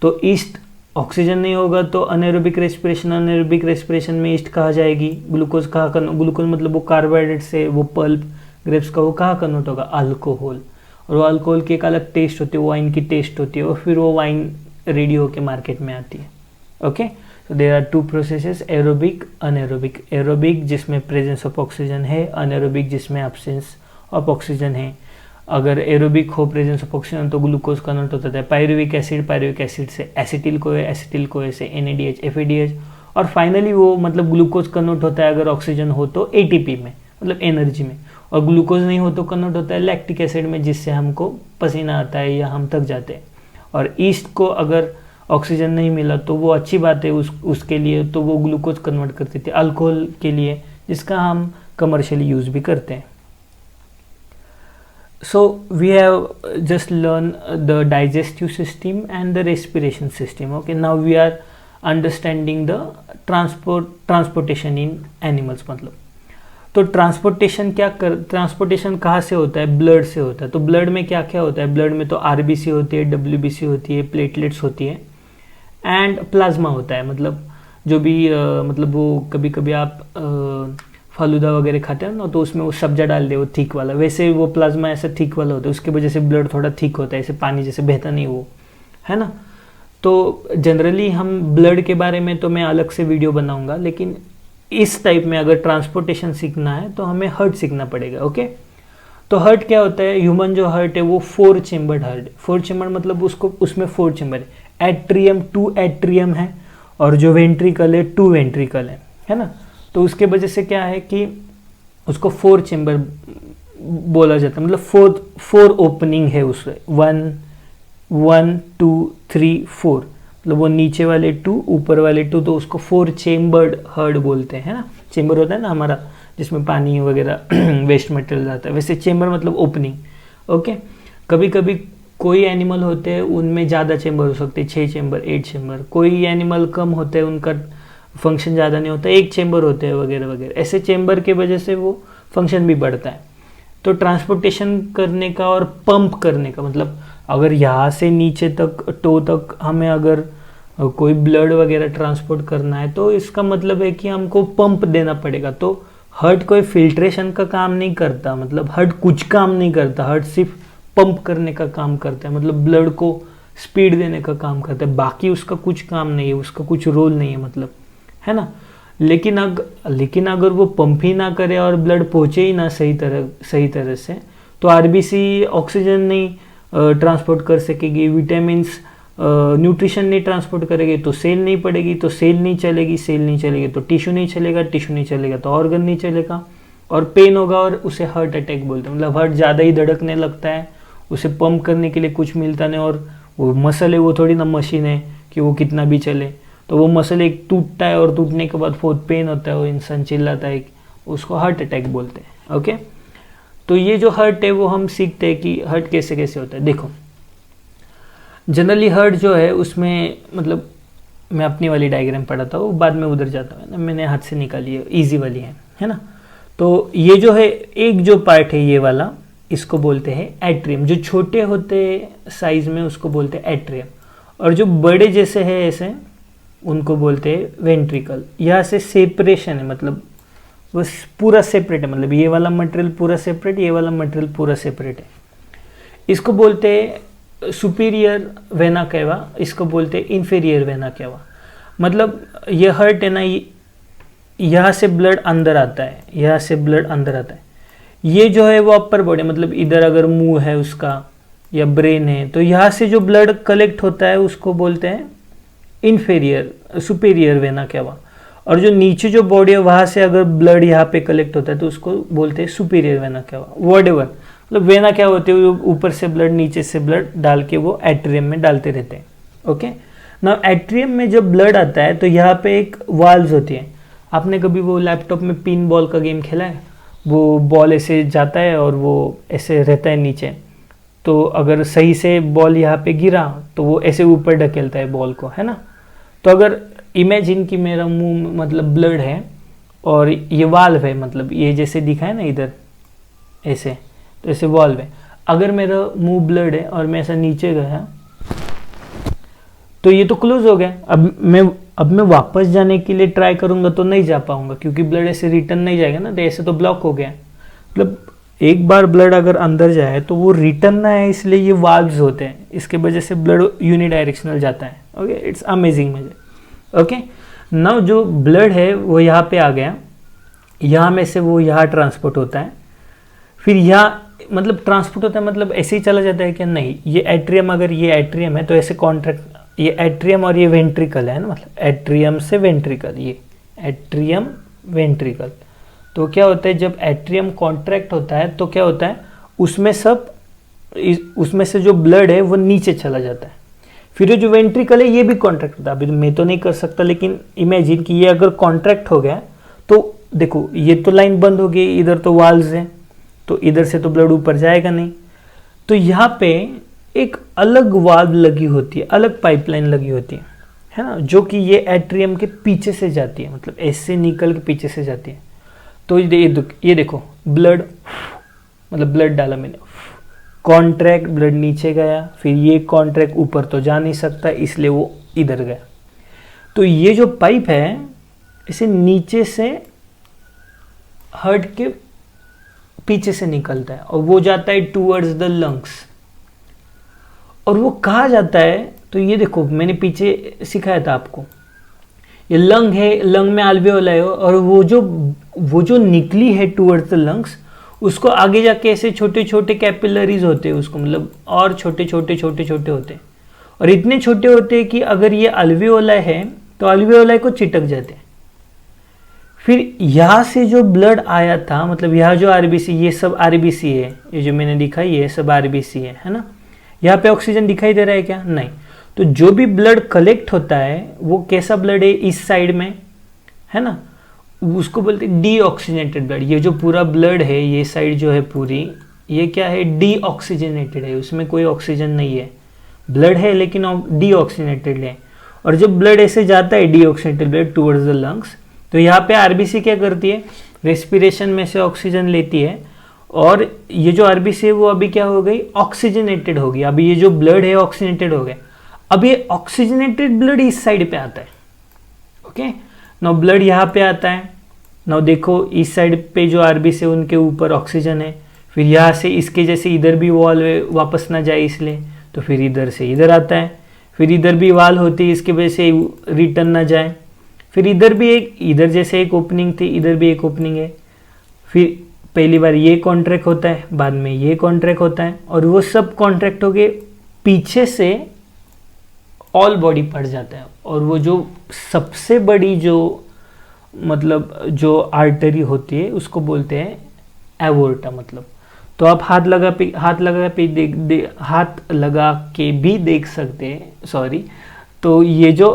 तो ईस्ट ऑक्सीजन नहीं होगा तो अनएरोबिक रेस्पिरेशन में ईस्ट कहाँ जाएगी, ग्लूकोज ग्लूकोज मतलब वो कार्बोहाइड्रेट से वो पल्प ग्रेप्स का वो कहाँ कन्वर्ट होगा, अल्कोहल। और वो अल्कोहल की एक अलग टेस्ट होती है, वाइन की टेस्ट होती है, और फिर वो वाइन रेडी होके मार्केट में आती है। Okay, so there are 2 processes, aerobic anaerobic. Aerobic जिसमें प्रेजेंस ऑफ ऑक्सीजन है, अनएरोबिक जिसमें एब्सेंस ऑफ ऑक्सीजन है। अगर एरोबिक हो प्रेजेंस ऑफ ऑक्सीजन तो ग्लूकोज कन्वर्ट होता है पायरुविक एसिड से एसिटिल कोए से NADH FADH, और फाइनली वो मतलब ग्लूकोज कन्वर्ट होता है अगर ऑक्सीजन हो तो एटीपी में, मतलब एनर्जी में, और ग्लूकोज नहीं हो तो कन्वर्ट होता है लैक्टिक एसिड में, जिससे हमको पसीना आता है या हम थक जाते हैं। और ईस्ट को अगर ऑक्सीजन नहीं मिला तो वो अच्छी बात है उसके लिए, तो वो ग्लूकोज कन्वर्ट करती थी अल्कोहल के लिए, जिसका हम कमर्शियली यूज़ भी करते हैं। So we have just learned the digestive system and the respiration system. Okay, now we are understanding the transportation in animals। मतलब तो ट्रांसपोर्टेशन कहाँ से होता है? ब्लड से होता है। तो ब्लड में क्या क्या होता है? ब्लड में तो आरबीसी होती है, डब्ल्यूबीसी होती है, प्लेटलेट्स होती है एंड प्लाज्मा होता है। मतलब जो भी मतलब वो कभी कभी आप फालूदा वगैरह खाते हैं ना, तो उसमें वो सब्जा डाल दे, वो थिक वाला, वैसे वो प्लाज्मा ऐसा थिक वाला होता है, उसकी वजह से ब्लड थोड़ा थिक होता है, ऐसे पानी जैसे बहता नहीं वो, है ना। तो जनरली हम ब्लड के बारे में तो मैं अलग से वीडियो बनाऊंगा, लेकिन इस टाइप में अगर ट्रांसपोर्टेशन सीखना है तो हमें हार्ट सीखना पड़ेगा। ओके, तो हार्ट क्या होता है? ह्यूमन जो हार्ट है वो 4 चेम्बर्ड हार्ट है। 4 चेम्बर मतलब उसमें 4 चेम्बर है। एट्रियम 2 एट्रियम है, और जो वेंट्रिकल है 2 वेंट्रिकल है ना। तो उसके वजह से क्या है कि उसको 4 चेम्बर बोला जाता है, मतलब 4 ओपनिंग है उससे, 1 2 3 4, मतलब वो नीचे वाले 2 ऊपर वाले 2, तो उसको 4 चेम्बर्ड हार्ट बोलते हैं, है ना। चेम्बर होता है ना हमारा जिसमें पानी वगैरह वेस्ट मटेरियल जाता है, वैसे चेम्बर मतलब ओपनिंग। ओके, कभी कभी कोई एनिमल होते हैं उनमें ज़्यादा चेम्बर हो सकते हैं, 6 चेम्बर 8 चेम्बर, कोई एनिमल कम होते हैं उनका फंक्शन ज़्यादा नहीं होता, 1 चेम्बर होते हैं वगैरह वगैरह। ऐसे चेम्बर के वजह से वो फंक्शन भी बढ़ता है। तो ट्रांसपोर्टेशन करने का और पंप करने का मतलब, अगर यहाँ से नीचे तक टो तक हमें अगर कोई ब्लड वगैरह ट्रांसपोर्ट करना है तो इसका मतलब है कि हमको पंप देना पड़ेगा। तो हार्ट कोई फिल्ट्रेशन का काम नहीं करता, मतलब हार्ट कुछ काम नहीं करता, हार्ट सिर्फ पंप करने का काम करता है, मतलब ब्लड को स्पीड देने का काम करता है, बाकी उसका कुछ काम नहीं है, उसका कुछ रोल नहीं है, मतलब, है ना। लेकिन अगर वो पंप ही ना करे और ब्लड पहुंचे ही ना सही तरह से, तो आरबीसी ऑक्सीजन नहीं ट्रांसपोर्ट कर सकेगी, विटामिन्स न्यूट्रिशन नहीं ट्रांसपोर्ट करेगी, तो सेल नहीं पड़ेगी, तो सेल नहीं चलेगी तो टिश्यू नहीं चलेगा तो ऑर्गन नहीं चलेगा, और पेन होगा और उसे हार्ट अटैक बोलते हैं। मतलब हार्ट ज़्यादा ही धड़कने लगता है, उसे पंप करने के लिए कुछ मिलता नहीं, और वो मसल है, वो थोड़ी ना मशीन है कि वो कितना भी चले। तो वो मसल एक टूटता है और टूटने के बाद बहुत पेन होता है, वो इंसान चिल्लाता है, उसको हार्ट अटैक बोलते हैं। ओके, तो ये जो हार्ट है वो हम सीखते हैं कि हार्ट कैसे कैसे होता है। देखो, जनरली हार्ट जो है उसमें, मतलब मैं अपनी वाली डायग्राम पढ़ाता हूँ, बाद में उधर जाता हूँ ना, मैंने हाथ से निकाली है, ईजी वाली है ना। तो ये जो है एक जो पार्ट है ये वाला, इसको बोलते हैं एट्रियम। जो छोटे होते साइज में उसको बोलते हैं एट्रियम, और जो बड़े जैसे है ऐसे उनको बोलते हैं वेंट्रिकल। यहाँ से सेपरेशन है, मतलब बस पूरा सेपरेट है, मतलब ये वाला मटेरियल पूरा सेपरेट, ये वाला मटेरियल पूरा सेपरेट है। इसको बोलते हैं सुपीरियर वेना केवा, इसको बोलते हैं इंफीरियर वेना केवा। मतलब ये हार्ट है ना, यहाँ से ब्लड अंदर आता है, यहाँ से ब्लड अंदर आता है। ये जो है वो अपर बॉडी, मतलब इधर अगर मुंह है उसका या ब्रेन है, तो यहाँ से जो ब्लड कलेक्ट होता है उसको बोलते हैं इन्फीरियर सुपीरियर वेना केवा। और जो नीचे जो बॉडी है वहाँ से अगर ब्लड यहाँ पे कलेक्ट होता है तो उसको बोलते हैं सुपीरियर वेना केवा। व्हाटएवर, मतलब वेना क्या होते हैं, ऊपर से ब्लड नीचे से ब्लड डाल के वो एट्रियम में डालते रहते हैं। ओके, ना एट्रियम में जब ब्लड आता है तो यहाँ पे एक वाल्व्स होती है। आपने कभी वो लैपटॉप में पिन बॉल का गेम खेला है? वो बॉल ऐसे जाता है और वो ऐसे रहता है नीचे, तो अगर सही से बॉल यहाँ पे गिरा तो वो ऐसे ऊपर ढकेलता है बॉल को, है ना। तो अगर इमेजिन कि मेरा मुंह मतलब ब्लड है और ये वाल्व है, मतलब ये जैसे दिखा है ना इधर ऐसे, तो ऐसे वाल्व है। अगर मेरा मुंह ब्लड है और मैं ऐसा नीचे गया तो ये तो क्लोज हो गया। अब मैं वापस जाने के लिए ट्राई करूंगा तो नहीं जा पाऊंगा, क्योंकि ब्लड ऐसे रिटर्न नहीं जाएगा ना, तो ऐसे तो ब्लॉक हो गया। मतलब एक बार ब्लड अगर अंदर जाए तो वो रिटर्न ना है, इसलिए ये वाल्व्स होते हैं, इसके वजह से ब्लड यूनिडायरेक्शनल जाता है। ओके, इट्स अमेजिंग मुझे। ओके, नाउ जो ब्लड है वो यहाँ पे आ गया, यहाँ में से वो यहाँ ट्रांसपोर्ट होता है, फिर यहाँ मतलब ट्रांसपोर्ट होता है, मतलब ऐसे ही चला जाता है कि नहीं, ये एट्रियम, अगर ये एट्रियम है तो ऐसे कॉन्ट्रैक्ट ये एट्रियम और ये वेंट्रिकल है ना, मतलब एट्रियम से वेंट्रिकल, ये एट्रियम वेंट्रिकल। तो क्या होता है जब एट्रियम कॉन्ट्रैक्ट होता है तो क्या होता है उसमें से जो ब्लड है वो नीचे चला जाता है। फिर ये जो वेंट्रिकल है ये भी कॉन्ट्रैक्ट होता है। अभी मैं तो नहीं कर सकता, लेकिन इमेजिन कि ये अगर कॉन्ट्रैक्ट हो गया तो देखो ये तो लाइन बंद हो गई, इधर तो वाल्स हैं, तो इधर से तो ब्लड ऊपर जाएगा नहीं। तो यहाँ पे एक अलग वाल्व लगी होती है, अलग पाइपलाइन लगी होती है ना, जो कि ये एट्रियम के पीछे से जाती है, मतलब ऐसे निकल के पीछे से जाती है। तो ये देखो ब्लड, मतलब ब्लड डाला मैंने, कॉन्ट्रैक्ट, ब्लड नीचे गया, फिर ये कॉन्ट्रैक्ट ऊपर तो जा नहीं सकता इसलिए वो इधर गया। तो ये जो पाइप है इसे नीचे से हार्ट के पीछे से निकलता है और वो जाता है टूवर्ड्स द लंग्स। और वो कहाँ जाता है तो ये देखो मैंने पीछे सिखाया था आपको, ये लंग है, लंग में अल्वेओलाई है, और वो जो निकली है टूवर्ड्स द लंग्स, उसको आगे जाके ऐसे छोटे छोटे कैपिलरीज होते हैं उसको, मतलब और छोटे छोटे छोटे छोटे होते हैं, और इतने छोटे होते हैं कि अगर ये अल्वेओलाई है तो अल्वेओलाई को चिटक जाते हैं। फिर यहाँ से जो ब्लड आया था, मतलब यहाँ जो आरबीसी, ये सब आरबीसी है, ये जो मैंने दिखा ये सब आरबीसी है ना। यहाँ पे ऑक्सीजन दिखाई दे रहा है क्या? नहीं। तो जो भी ब्लड कलेक्ट होता है वो कैसा ब्लड है, इस साइड में है ना, उसको बोलते हैं डीऑक्सीजनेटेड ब्लड। ये जो पूरा ब्लड है ये साइड जो है पूरी, ये क्या है, डीऑक्सीजनेटेड है, उसमें कोई ऑक्सीजन नहीं है, ब्लड है लेकिन डीऑक्सीजनेटेड है। और जब ब्लड ऐसे जाता है deoxygenated blood towards the lungs, तो यहाँ पे आरबीसी क्या करती है, रेस्पिरेशन में से ऑक्सीजन लेती है, और ये जो आरबीसी है वो अभी क्या हो गई, ऑक्सीजनेटेड हो गई। अभी ये जो ब्लड है ऑक्सीजनेटेड हो गया। अब ये ऑक्सीजनेटेड ब्लड इस साइड पे आता है, ओके। नाउ ब्लड यहाँ पे आता है, नाउ देखो इस साइड पे जो आरबीसी है उनके ऊपर ऑक्सीजन है, फिर यहाँ से इसके जैसे इधर भी वॉल वापस ना जाए इसलिए, तो फिर इधर से इधर आता है, फिर इधर भी वाल होती है इसके वजह से रिटर्न ना जाए, फिर इधर भी एक, इधर जैसे एक ओपनिंग थी इधर भी एक ओपनिंग है, फिर पहली बार ये कॉन्ट्रैक्ट होता है, बाद में ये कॉन्ट्रैक्ट होता है, और वो सब कॉन्ट्रैक्ट हो गए, पीछे से ऑल बॉडी पड़ जाता है। और वो जो सबसे बड़ी जो मतलब जो आर्टरी होती है उसको बोलते हैं एवोर्टा। मतलब तो आप हाथ लगा के भी देख सकते हैं, सॉरी। तो ये जो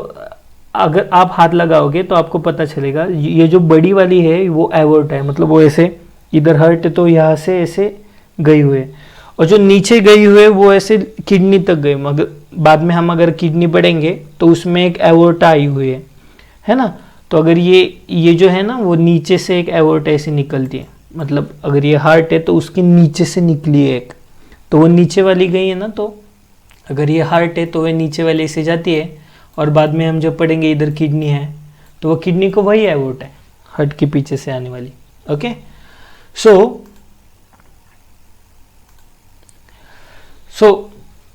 अगर आप हाथ लगाओगे तो आपको पता चलेगा ये जो बड़ी वाली है वो एवोर्टा है, मतलब वो ऐसे इधर हर्ट है तो यहाँ से ऐसे गई हुई है, और जो नीचे गई हुई है वो ऐसे किडनी तक गई। मगर बाद में हम अगर किडनी पढ़ेंगे तो उसमें एक एवोर्टा आई हुई है ना। तो अगर ये जो है ना वो नीचे से एक एवोर्टा ऐसे निकलती है, मतलब अगर ये हार्ट है तो उसके नीचे से निकली है एक, तो वो नीचे वाली गई है ना। तो अगर ये हार्ट है तो वह नीचे वाली ऐसे जाती है, और बाद में हम जब पढ़ेंगे इधर किडनी है तो वो किडनी को वही एवोर्टा है, हार्ट के पीछे से आने वाली, ओके। सो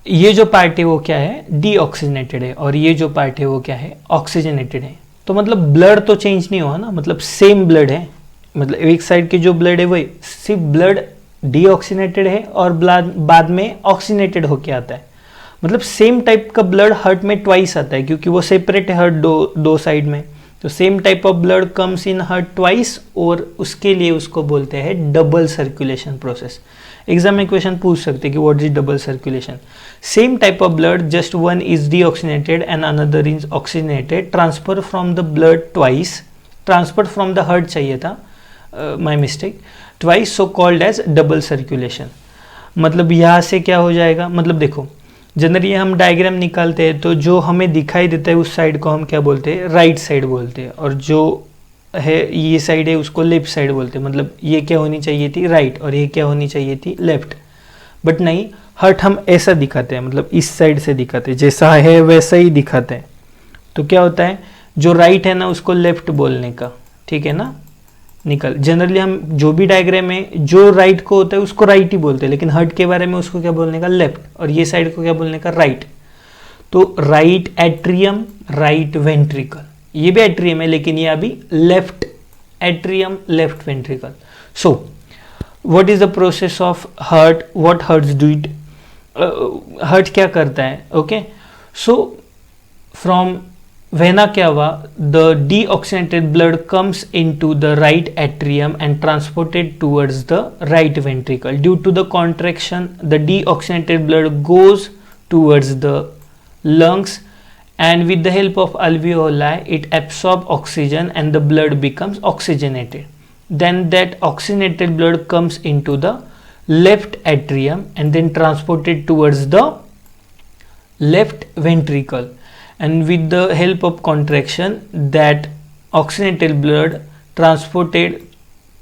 ये जो पार्ट है वो क्या है, डीऑक्सीजनेटेड है, और ये जो पार्ट है वो क्या है, ऑक्सीजनेटेड है। तो मतलब ब्लड तो चेंज नहीं हुआ ना, मतलब सेम ब्लड है, मतलब एक साइड के जो ब्लड है वही, सिर्फ ब्लड डीऑक्सीजनेटेड है और बाद में ऑक्सीजनेटेड होके आता है। मतलब सेम टाइप का ब्लड हार्ट में ट्वाइस आता है, क्योंकि वो सेपरेट है हार्ट दो साइड में। तो same type of blood comes in heart twice, और उसके लिए उसको बोलते हैं डबल सर्कुलेशन प्रोसेस। एग्जाम में क्वेश्चन पूछ सकते हैं कि what is double circulation. Same type of blood, just one is deoxygenated and another is oxygenated, transfer from the blood twice, transfer from the heart चाहिए था, my mistake, twice, so called as double circulation. मतलब यहाँ से क्या हो जाएगा, मतलब देखो जनरली हम डायग्राम निकालते हैं तो जो हमें दिखाई देता है उस साइड को हम क्या बोलते हैं, राइट साइड बोलते हैं, और जो है ये साइड है उसको लेफ्ट साइड बोलते हैं। मतलब ये क्या होनी चाहिए थी, राइट, और ये क्या होनी चाहिए थी, लेफ्ट। बट नहीं, हार्ट हम ऐसा दिखाते हैं, मतलब इस साइड से दिखाते हैं, जैसा है वैसा ही दिखाते हैं। तो क्या होता है, जो राइट है ना उसको लेफ्ट बोलने का, ठीक है ना, निकल। जनरली हम जो भी डायग्राम में जो राइट को होता है उसको राइट ही बोलते हैं, लेकिन हार्ट के बारे में उसको क्या बोलने का, लेफ्ट, और ये साइड को क्या बोलने का, राइट। तो राइट एट्रियम, राइट वेंट्रिकल, ये भी एट्रियम है लेकिन ये अभी left atrium, left ventricle. So what is the process of heart, what hearts do it, heart क्या करता है, ओके। सो फ्रॉम वेना क्या हुआ, the deoxygenated blood comes into the right atrium and transported towards the right ventricle. Due to the contraction the deoxygenated blood goes towards the lungs, and with the help of alveoli it absorbs oxygen and the blood becomes oxygenated. Then that oxygenated blood comes into the left atrium and then transported towards the left ventricle, and with the help of contraction that oxygenated blood transported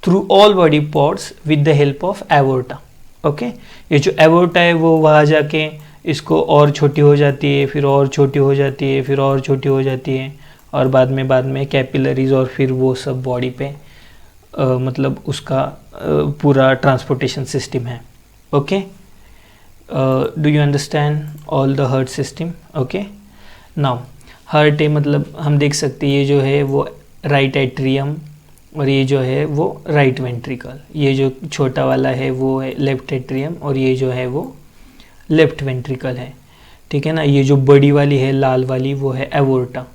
through all body parts with the help of aorta. Okay, ये जो aorta है वो वहाँ जाके इसको और छोटी हो जाती है, फिर और छोटी हो जाती है, फिर और छोटी हो जाती है, और बाद में कैपिलरीज और फिर वो सब बॉडी पे मतलब उसका पूरा ट्रांसपोर्टेशन सिस्टम है. Okay, do you understand all the heart system? Okay, now heart है मतलब हम देख सकते हैं ये जो है वो राइट एट्रियम और ये जो है वो राइट वेंट्रिकल, ये जो छोटा वाला है वो है लेफ्ट एट्रियम और ये जो है वो लेफ्ट वेंट्रिकल है. ठीक है ना, ये जो बड़ी वाली है लाल वाली वो है एवोर्टा,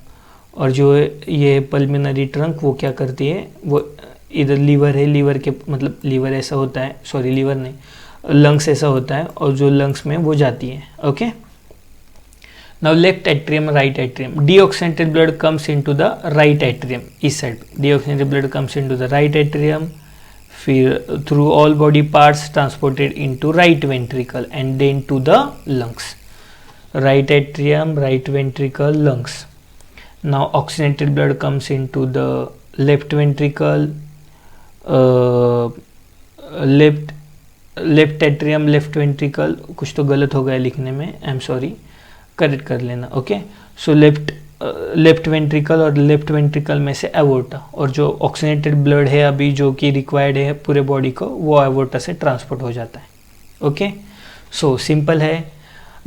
और जो ये पल्मिनरी ट्रंक वो क्या करती है, वो इधर लीवर है, लीवर के मतलब लीवर ऐसा होता है, सॉरी लीवर नहीं, लंग्स ऐसा होता है, और जो लंग्स में वो जाती है. Okay, now left atrium right atrium, deoxygenated blood comes into the right atrium, इस side deoxygenated blood comes into the right atrium, फिर through all body parts transported into right ventricle and then to the lungs. Right atrium, right ventricle, lungs. Now oxygenated blood comes into the left ventricle, left atrium, left ventricle. कुछ तो गलत हो गया लिखने में, I am sorry, correct कर लेना. Okay, so left ventricle और लेफ्ट वेंट्रिकल में से एवोर्टा, और जो ऑक्सीनेटेड ब्लड है अभी जो कि रिक्वायर्ड है पूरे बॉडी को वो एवोर्टा से ट्रांसपोर्ट हो जाता है. ओके, सो सिंपल है,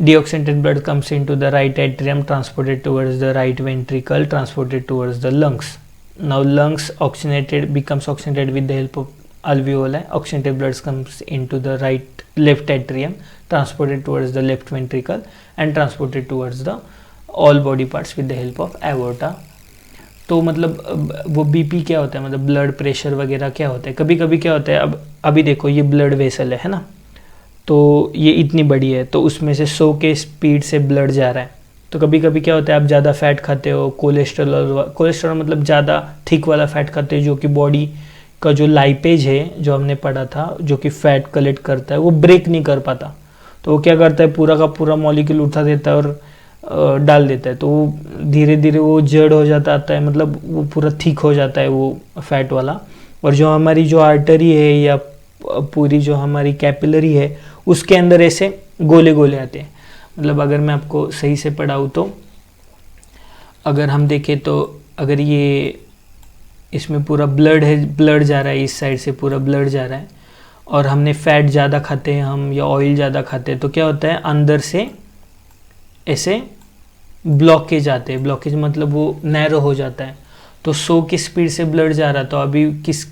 deoxygenated blood comes into the right atrium, transported towards the right ventricle, transported towards the lungs. Now lungs oxygenated becomes oxygenated with the help of alveoli. Oxygenated blood comes into the left atrium, transported towards the left ventricle and transported towards the all body parts with the help of aorta. तो मतलब वो BP क्या होता है, मतलब blood pressure वगैरह क्या होता है. कभी कभी क्या होता है, अब अभी देखो ये ब्लड वेसल है ना, तो ये इतनी बड़ी है तो उसमें से 100 के स्पीड से ब्लड जा रहा है. तो कभी कभी क्या होता है, आप ज़्यादा फैट खाते हो, कोलेस्ट्रॉल मतलब ज़्यादा थिक वाला फैट खाते हो, जो कि बॉडी का जो लाइपेज है जो हमने पढ़ा था जो कि फैट कलेक्ट करता है वो ब्रेक नहीं कर पाता. तो वो क्या करता है, पूरा का पूरा मॉलिक्यूल उठा देता है और डाल देता है. तो वो धीरे धीरे वो जड़ हो जाता आता है, मतलब वो पूरा थिक हो जाता है वो फैट वाला. और जो हमारी जो आर्टरी है या पूरी जो हमारी कैपिलरी है उसके अंदर ऐसे गोले गोले आते हैं. मतलब अगर मैं आपको सही से पढ़ाऊँ तो अगर हम देखें तो अगर ये इसमें पूरा ब्लड है, ब्लड जा रहा है, इस साइड से पूरा ब्लड जा रहा है, और हमने फैट ज़्यादा खाते हैं हम या ऑयल ज़्यादा खाते हैं, तो क्या होता है अंदर से ऐसे ब्लॉकेज आते हैं. ब्लॉकेज मतलब वो नैरो हो जाता है. तो 100 की स्पीड से ब्लड जा रहा है, तो अभी किस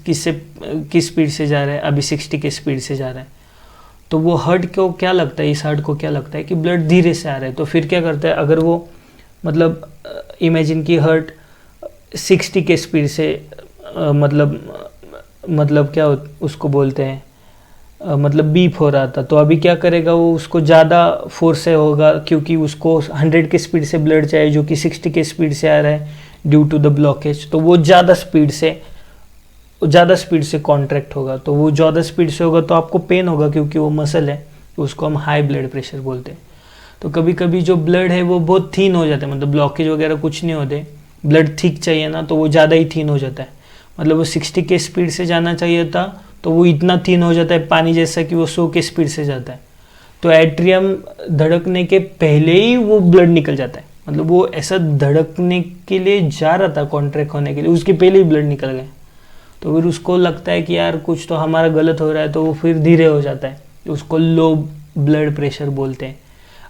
स्पीड से जा रहा है, अभी 60 के स्पीड से जा रहा है. तो वो हार्ट को क्या लगता है, इस हार्ट को क्या लगता है कि ब्लड धीरे से आ रहा है. तो फिर क्या करता है, अगर वो मतलब इमेजिन की हार्ट 60 के स्पीड से मतलब क्या उसको बोलते हैं मतलब बीप हो रहा था, तो अभी क्या करेगा वो, उसको ज़्यादा फोर्स से होगा क्योंकि उसको 100 के स्पीड से ब्लड चाहिए जो कि 60 के स्पीड से आ रहा है ड्यू टू द ब्लॉकेज. तो वो ज़्यादा स्पीड से कॉन्ट्रैक्ट होगा. तो वो ज़्यादा स्पीड से होगा तो आपको पेन होगा क्योंकि वो मसल है, तो उसको हम हाई ब्लड प्रेशर बोलते हैं. तो कभी कभी जो ब्लड है वो बहुत थीन हो जाता है, मतलब ब्लॉकेज वगैरह कुछ नहीं होते, ब्लड थिक चाहिए ना तो वो ज़्यादा ही थीन हो जाता है. मतलब वो 60 के स्पीड से जाना चाहिए था तो वो इतना थीन हो जाता है पानी जैसा कि वो 100 के स्पीड से जाता है. तो एट्रियम धड़कने के पहले ही वो ब्लड निकल जाता है, मतलब वो ऐसा धड़कने के लिए जा रहा था कॉन्ट्रैक्ट होने के लिए, उसके पहले ही ब्लड निकल गए. तो फिर उसको लगता है कि यार कुछ तो हमारा गलत हो रहा है, तो वो फिर धीरे हो जाता है. उसको लो ब्लड प्रेशर बोलते हैं.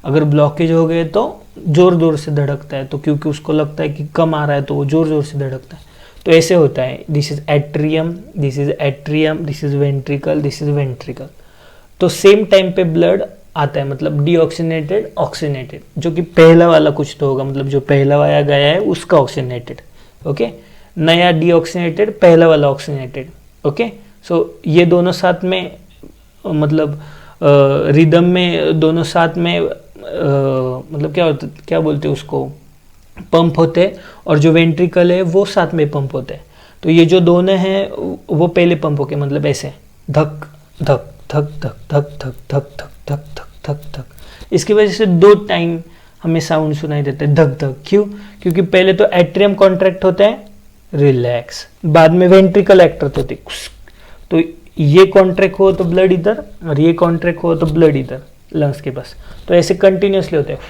अगर ब्लॉकेज हो गए तो ज़ोर ज़ोर से धड़कता है, तो क्योंकि उसको लगता है कि कम आ रहा है तो वो ज़ोर ज़ोर से धड़कता है. तो ऐसे होता है, this is atrium, this is atrium, this is ventricle, this is ventricle. तो सेम टाइम पे ब्लड आता है, मतलब डीऑक्सीजनेटेड ऑक्सीजनेटेड, जो कि पहला वाला कुछ तो होगा, मतलब जो पहला वाला गया है उसका ऑक्सीजनेटेड, ओके, नया डीऑक्सीजनेटेड, पहला वाला ऑक्सीजनेटेड, ओके। सो ये दोनों साथ में मतलब रिदम में दोनों साथ में मतलब क्या बोलते हैं उसको, पंप होते हैं, और जो वेंट्रिकल है वो साथ में पंप होते हैं। तो ये जो दोनों हैं वो पहले पंप होके, मतलब ऐसे धक धक धक धक धक धक धक धक धक धक धक धक। इसकी वजह से 2 टाइम हमें साउंड सुनाई देता है धक धक। क्यों? क्योंकि पहले तो एट्रियम कॉन्ट्रैक्ट होता है, रिलैक्स, बाद में वेंट्रिकल एक्ट होती है। तो ये कॉन्ट्रैक्ट हो तो ब्लड इधर, और ये कॉन्ट्रैक्ट हो तो ब्लड इधर लंग्स के पास। तो ऐसे कंटिन्यूसली होते हैं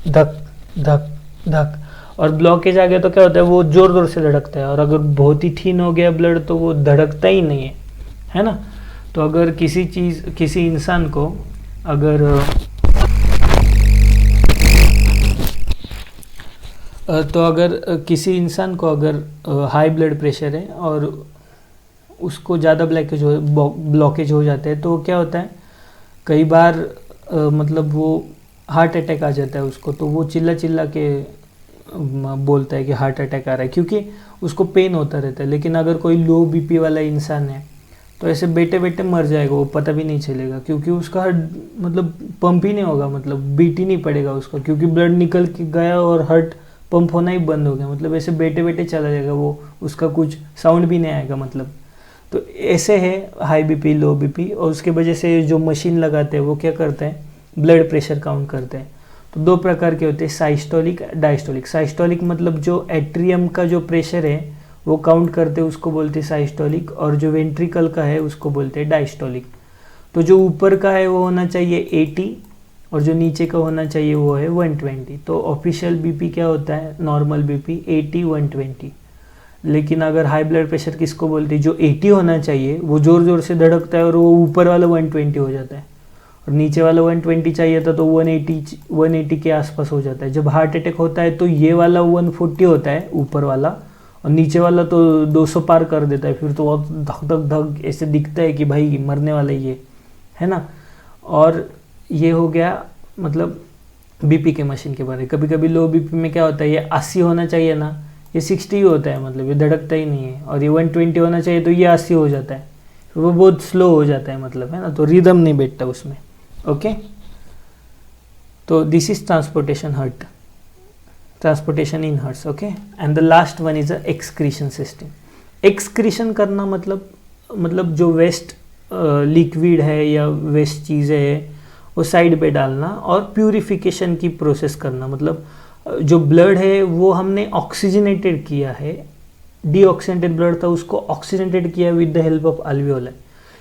धक धक धक। और ब्लॉकेज आ गया तो क्या होता है, वो जोर जोर से धड़कता है, और अगर बहुत ही थीन हो गया ब्लड तो वो धड़कता ही नहीं है ना। तो अगर किसी इंसान को अगर हाई ब्लड प्रेशर है और उसको ज़्यादा ब्लॉकेज हो जाता है, तो क्या होता है, कई बार मतलब वो हार्ट अटैक आ जाता है उसको। तो वो चिल्ला के बोलता है कि हार्ट अटैक आ रहा है, क्योंकि उसको पेन होता रहता है। लेकिन अगर कोई लो बीपी वाला इंसान है तो ऐसे बैठे बैठे मर जाएगा, वो पता भी नहीं चलेगा, क्योंकि उसका हार्ट मतलब पंप ही नहीं होगा, मतलब बीट ही नहीं पड़ेगा उसका, क्योंकि ब्लड निकल के गया और हार्ट पंप होना ही बंद हो गया। मतलब ऐसे बैठे बैठे चला जाएगा वो, उसका कुछ साउंड भी नहीं आएगा मतलब। तो ऐसे है हाई बीपी लो बीपी। और उसके वजह से जो मशीन लगाते हैं वो क्या करते हैं, ब्लड प्रेशर काउंट करते हैं। तो 2 प्रकार के होते हैं, साइस्टोलिक डायस्टोलिक। साइस्टोलिक मतलब जो एट्रियम का जो प्रेशर है वो काउंट करते हैं, उसको बोलते हैं साइस्टोलिक, और जो वेंट्रिकल का है उसको बोलते हैं डायस्टोलिक। तो जो ऊपर का है वो होना चाहिए 80 और जो नीचे का होना चाहिए वो है 120। तो ऑफिशियल बीपी क्या होता है, नॉर्मल बीपी 80 120। लेकिन अगर हाई ब्लड प्रेशर किसको बोलते हैं, जो 80 होना चाहिए वो जोर जोर से धड़कता है और वो ऊपर वाला 120 हो जाता है, और नीचे वाला 120 चाहिए था तो 180 के आसपास हो जाता है। जब हार्ट अटैक होता है तो ये वाला 140 होता है ऊपर वाला, और नीचे वाला तो 200 पार कर देता है। फिर तो बहुत धक धक धक ऐसे दिखता है कि भाई मरने वाला ये है ना। और ये हो गया मतलब बीपी के मशीन के बारे में। कभी कभी लो बीपी में क्या होता है, ये 80 होना चाहिए ना, ये 60 ही होता है, मतलब ये धड़कता ही नहीं है। और ये 120 होना चाहिए तो ये 80 हो जाता है, फिर वो बहुत स्लो हो जाता है, मतलब है ना। तो रिदम नहीं बैठता उसमें, ओके। तो this is transportation in hearts, okay. And the last one is a excretion system. Excretion करना मतलब जो वेस्ट लिक्विड है या वेस्ट चीज़ें है वो साइड पे डालना, और प्यूरिफिकेशन की प्रोसेस करना। मतलब जो ब्लड है वो हमने ऑक्सीजनेटेड किया है, डीऑक्सीजनेटेड ब्लड था उसको ऑक्सीजनेटेड किया with the help of alveoli.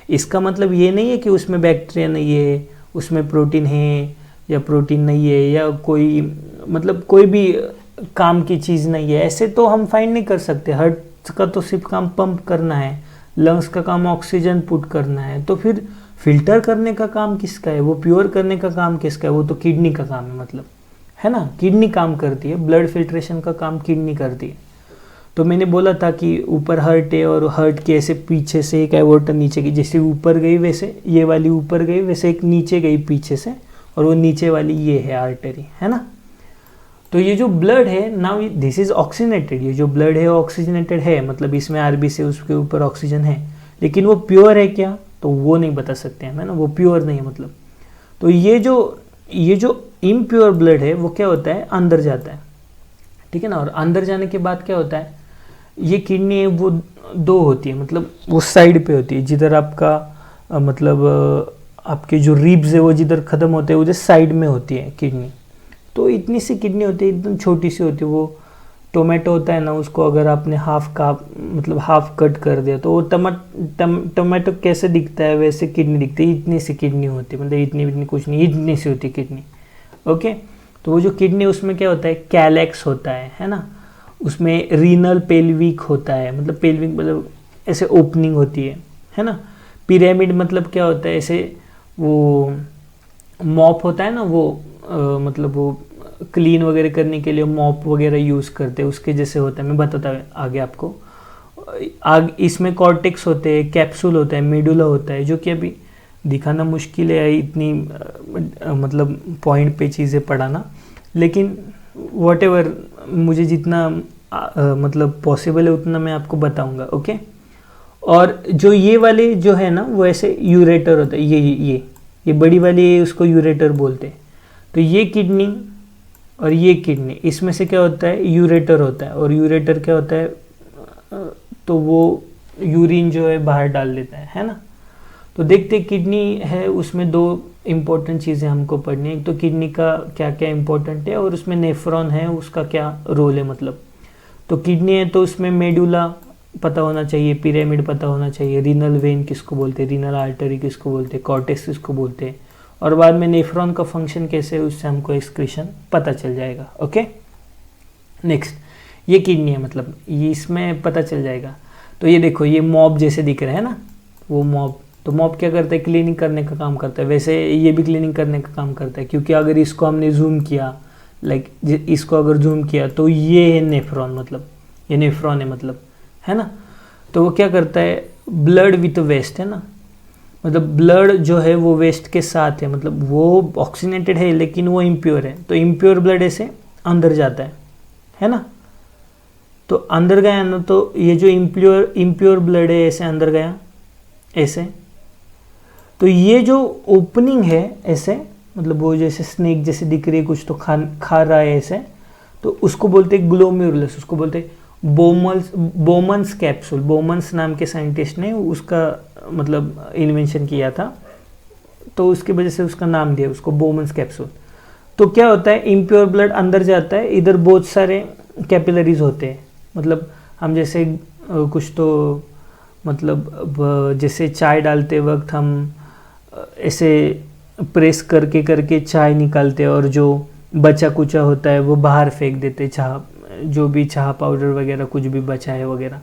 इसका मतलब ये नहीं है कि उसमें बैक्टीरिया नहीं है, उसमें प्रोटीन है या प्रोटीन नहीं है, या कोई भी काम की चीज़ नहीं है, ऐसे तो हम फाइंड नहीं कर सकते। हार्ट का तो सिर्फ काम पंप करना है, लंग्स का काम ऑक्सीजन पुट करना है, तो फिर फिल्टर करने का काम किसका है, वो प्योर करने का काम किसका है, वो तो किडनी का काम है, मतलब है ना। किडनी काम करती है, ब्लड फिल्ट्रेशन का काम किडनी करती है। तो मैंने बोला था कि ऊपर हार्ट है और हार्ट के ऐसे पीछे से एक एवोर्टर नीचे की, जैसे ऊपर गई वैसे ये वाली ऊपर गई, वैसे एक नीचे गई पीछे से, और वो नीचे वाली ये है आर्टरी, है ना। तो ये जो ब्लड है नाउ दिस इज ऑक्सीजनेटेड, ये जो ब्लड है ऑक्सीजनेटेड है, मतलब इसमें आरबी से उसके ऊपर ऑक्सीजन है, लेकिन वो प्योर है क्या, तो वो नहीं बता सकते हैं, है ना, वो प्योर नहीं है मतलब। तो ये जो इम्प्योर ब्लड है वो क्या होता है, अंदर जाता है, ठीक है ना। और अंदर जाने के बाद क्या होता है, ये किडनी है वो 2 होती है, मतलब वो साइड पे होती है, जिधर आपका आपके जो रिब्स है वो जिधर ख़त्म होते हैं उधर साइड में होती है किडनी। तो इतनी सी किडनी होती है, एकदम छोटी सी होती है। वो टोमेटो होता है ना, उसको अगर आपने हाफ कट कर दिया तो वो टोमेटो कैसे दिखता है वैसे किडनी दिखती है। इतनी सी किडनी होती है, मतलब इतनी कुछ नहीं, इतनी सी होती है किडनी, ओके। तो वो जो किडनी उसमें क्या होता है, कैलेक्स होता है ना। उसमें रीनल पेल्विक होता है, मतलब पेल्विक मतलब ऐसे ओपनिंग होती है ना। पिरामिड मतलब क्या होता है, ऐसे वो मॉप होता है ना, वो वो क्लीन वगैरह करने के लिए मॉप वगैरह यूज़ करते हैं, उसके जैसे होता है। मैं बताता हूँ आगे आपको। इसमें कॉर्टेक्स होते हैं, कैप्सूल होता है, मेडुला होता है, जो कि अभी दिखाना मुश्किल है इतनी मतलब पॉइंट पे चीज़ें पढ़ाना, लेकिन वॉटेवर मुझे जितना मतलब पॉसिबल है उतना मैं आपको बताऊंगा। ओके। और जो ये वाले जो है ना वो ऐसे यूरेटर होता है, ये बड़ी वाली उसको यूरेटर बोलते हैं। तो ये किडनी और ये किडनी, इसमें से क्या होता है, यूरेटर होता है। और यूरेटर क्या होता है, तो वो यूरिन जो है बाहर डाल देता है ना। तो देखते किडनी है, उसमें दो इम्पोर्टेंट चीज़ें हमको पढ़नी है। एक तो किडनी का क्या क्या इम्पोर्टेंट है और उसमें नेफ्रॉन है उसका क्या रोल है। मतलब तो किडनी है तो उसमें मेडुला पता होना चाहिए, पिरामिड पता होना चाहिए, रीनल वेन किसको बोलते हैं, रीनल आर्टरी किसको बोलते हैं, कॉर्टेक्स किसको बोलते हैं, और बाद में नेफ्रॉन का फंक्शन कैसे है उससे हमको एक्सक्रीशन पता चल जाएगा। ओके। नेक्स्ट ये किडनी है, मतलब ये इसमें पता चल जाएगा। तो ये देखो ये मॉब जैसे दिख रहा है ना, वो मॉब, तो मॉब क्या करता है, क्लीनिंग करने का काम करता है। वैसे ये भी क्लीनिंग करने का काम करता है, क्योंकि अगर इसको हमने जूम किया, लाइक इसको अगर जूम किया तो ये है नेफ्रॉन, मतलब ये नेफ्रॉन है, मतलब है ना। तो वो क्या करता है, ब्लड विथ वेस्ट है ना, मतलब ब्लड जो है वो वेस्ट के साथ है, मतलब वो ऑक्सीनेटेड है लेकिन वो इम्प्योर है। तो इम्प्योर ब्लड ऐसे अंदर जाता है ना। तो अंदर गया ना, तो ये जो इम्प्योर ब्लड है ऐसे अंदर गया ऐसे। तो ये जो ओपनिंग है ऐसे, मतलब वो जैसे स्नेक जैसे दिख रही है, कुछ तो खा रहा है ऐसे, तो उसको बोलते हैं ग्लोमेरुलस, उसको बोलते हैं बोमन्स कैप्सूल। बोमन्स नाम के साइंटिस्ट ने उसका मतलब इन्वेंशन किया था, तो उसकी वजह से उसका नाम दिया उसको बोमन्स कैप्सूल। तो क्या होता है, इम्प्योर ब्लड अंदर जाता है, इधर बहुत सारे कैपिलरीज होते हैं। मतलब हम जैसे कुछ तो मतलब जैसे चाय डालते वक्त हम ऐसे प्रेस करके करके चाय निकालते हैं, और जो बचा कुचा होता है वो बाहर फेंक देते, चाह जो भी चाह पाउडर वगैरह कुछ भी बचा है वगैरह।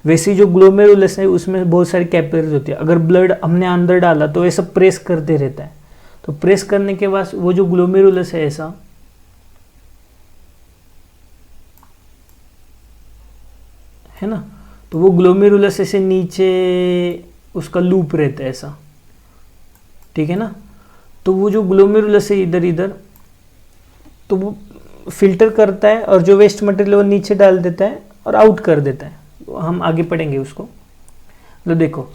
वैसे जो ग्लोमेरुलस है उसमें बहुत सारी कैपिलरीज होती है। अगर ब्लड हमने अंदर डाला तो ऐसा प्रेस करते रहता है। तो प्रेस करने के बाद वो जो ग्लोमेरुलस है ऐसा है ना, तो वो ग्लोमेरुलस ऐसे नीचे उसका लूप रहता है ऐसा, ठीक है ना। तो वो जो ग्लोमेरुलस है इधर इधर, तो वो फिल्टर करता है और जो वेस्ट मटेरियल वो नीचे डाल देता है और आउट कर देता है। तो हम आगे पढ़ेंगे उसको। तो देखो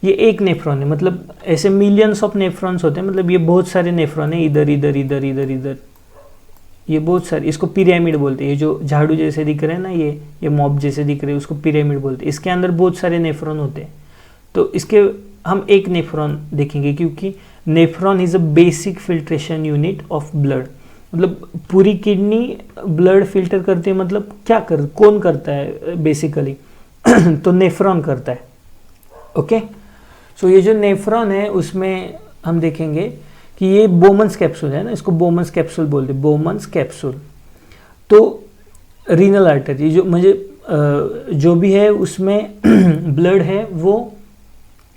ये एक नेफ्रॉन है, मतलब ऐसे मिलियंस ऑफ नेफ्रॉन्स होते हैं, मतलब ये बहुत सारे नेफ्रॉन है इधर इधर इधर इधर इधर, ये बहुत सारे, इसको पिरामिड बोलते हैं। ये जो झाड़ू जैसे दिख रहे हैं ना, ये मॉब जैसे दिख रहे हैं, उसको पिरामिड बोलते हैं। इसके अंदर बहुत सारे नेफ्रॉन होते हैं। तो इसके हम एक नेफ्रॉन देखेंगे, क्योंकि nephron is a basic filtration unit of blood. मतलब पूरी किडनी ब्लड फिल्टर करती है, मतलब कौन करता है बेसिकली तो नेफ्रॉन करता है। ओके। सो ये जो नेफ्रॉन है उसमें हम देखेंगे कि ये बोमन्स कैप्सूल है ना, इसको बोमन्स कैप्सूल बोलते हैं, बोमन्स कैप्सूल। तो रीनल आर्टरी जो भी है उसमें ब्लड है वो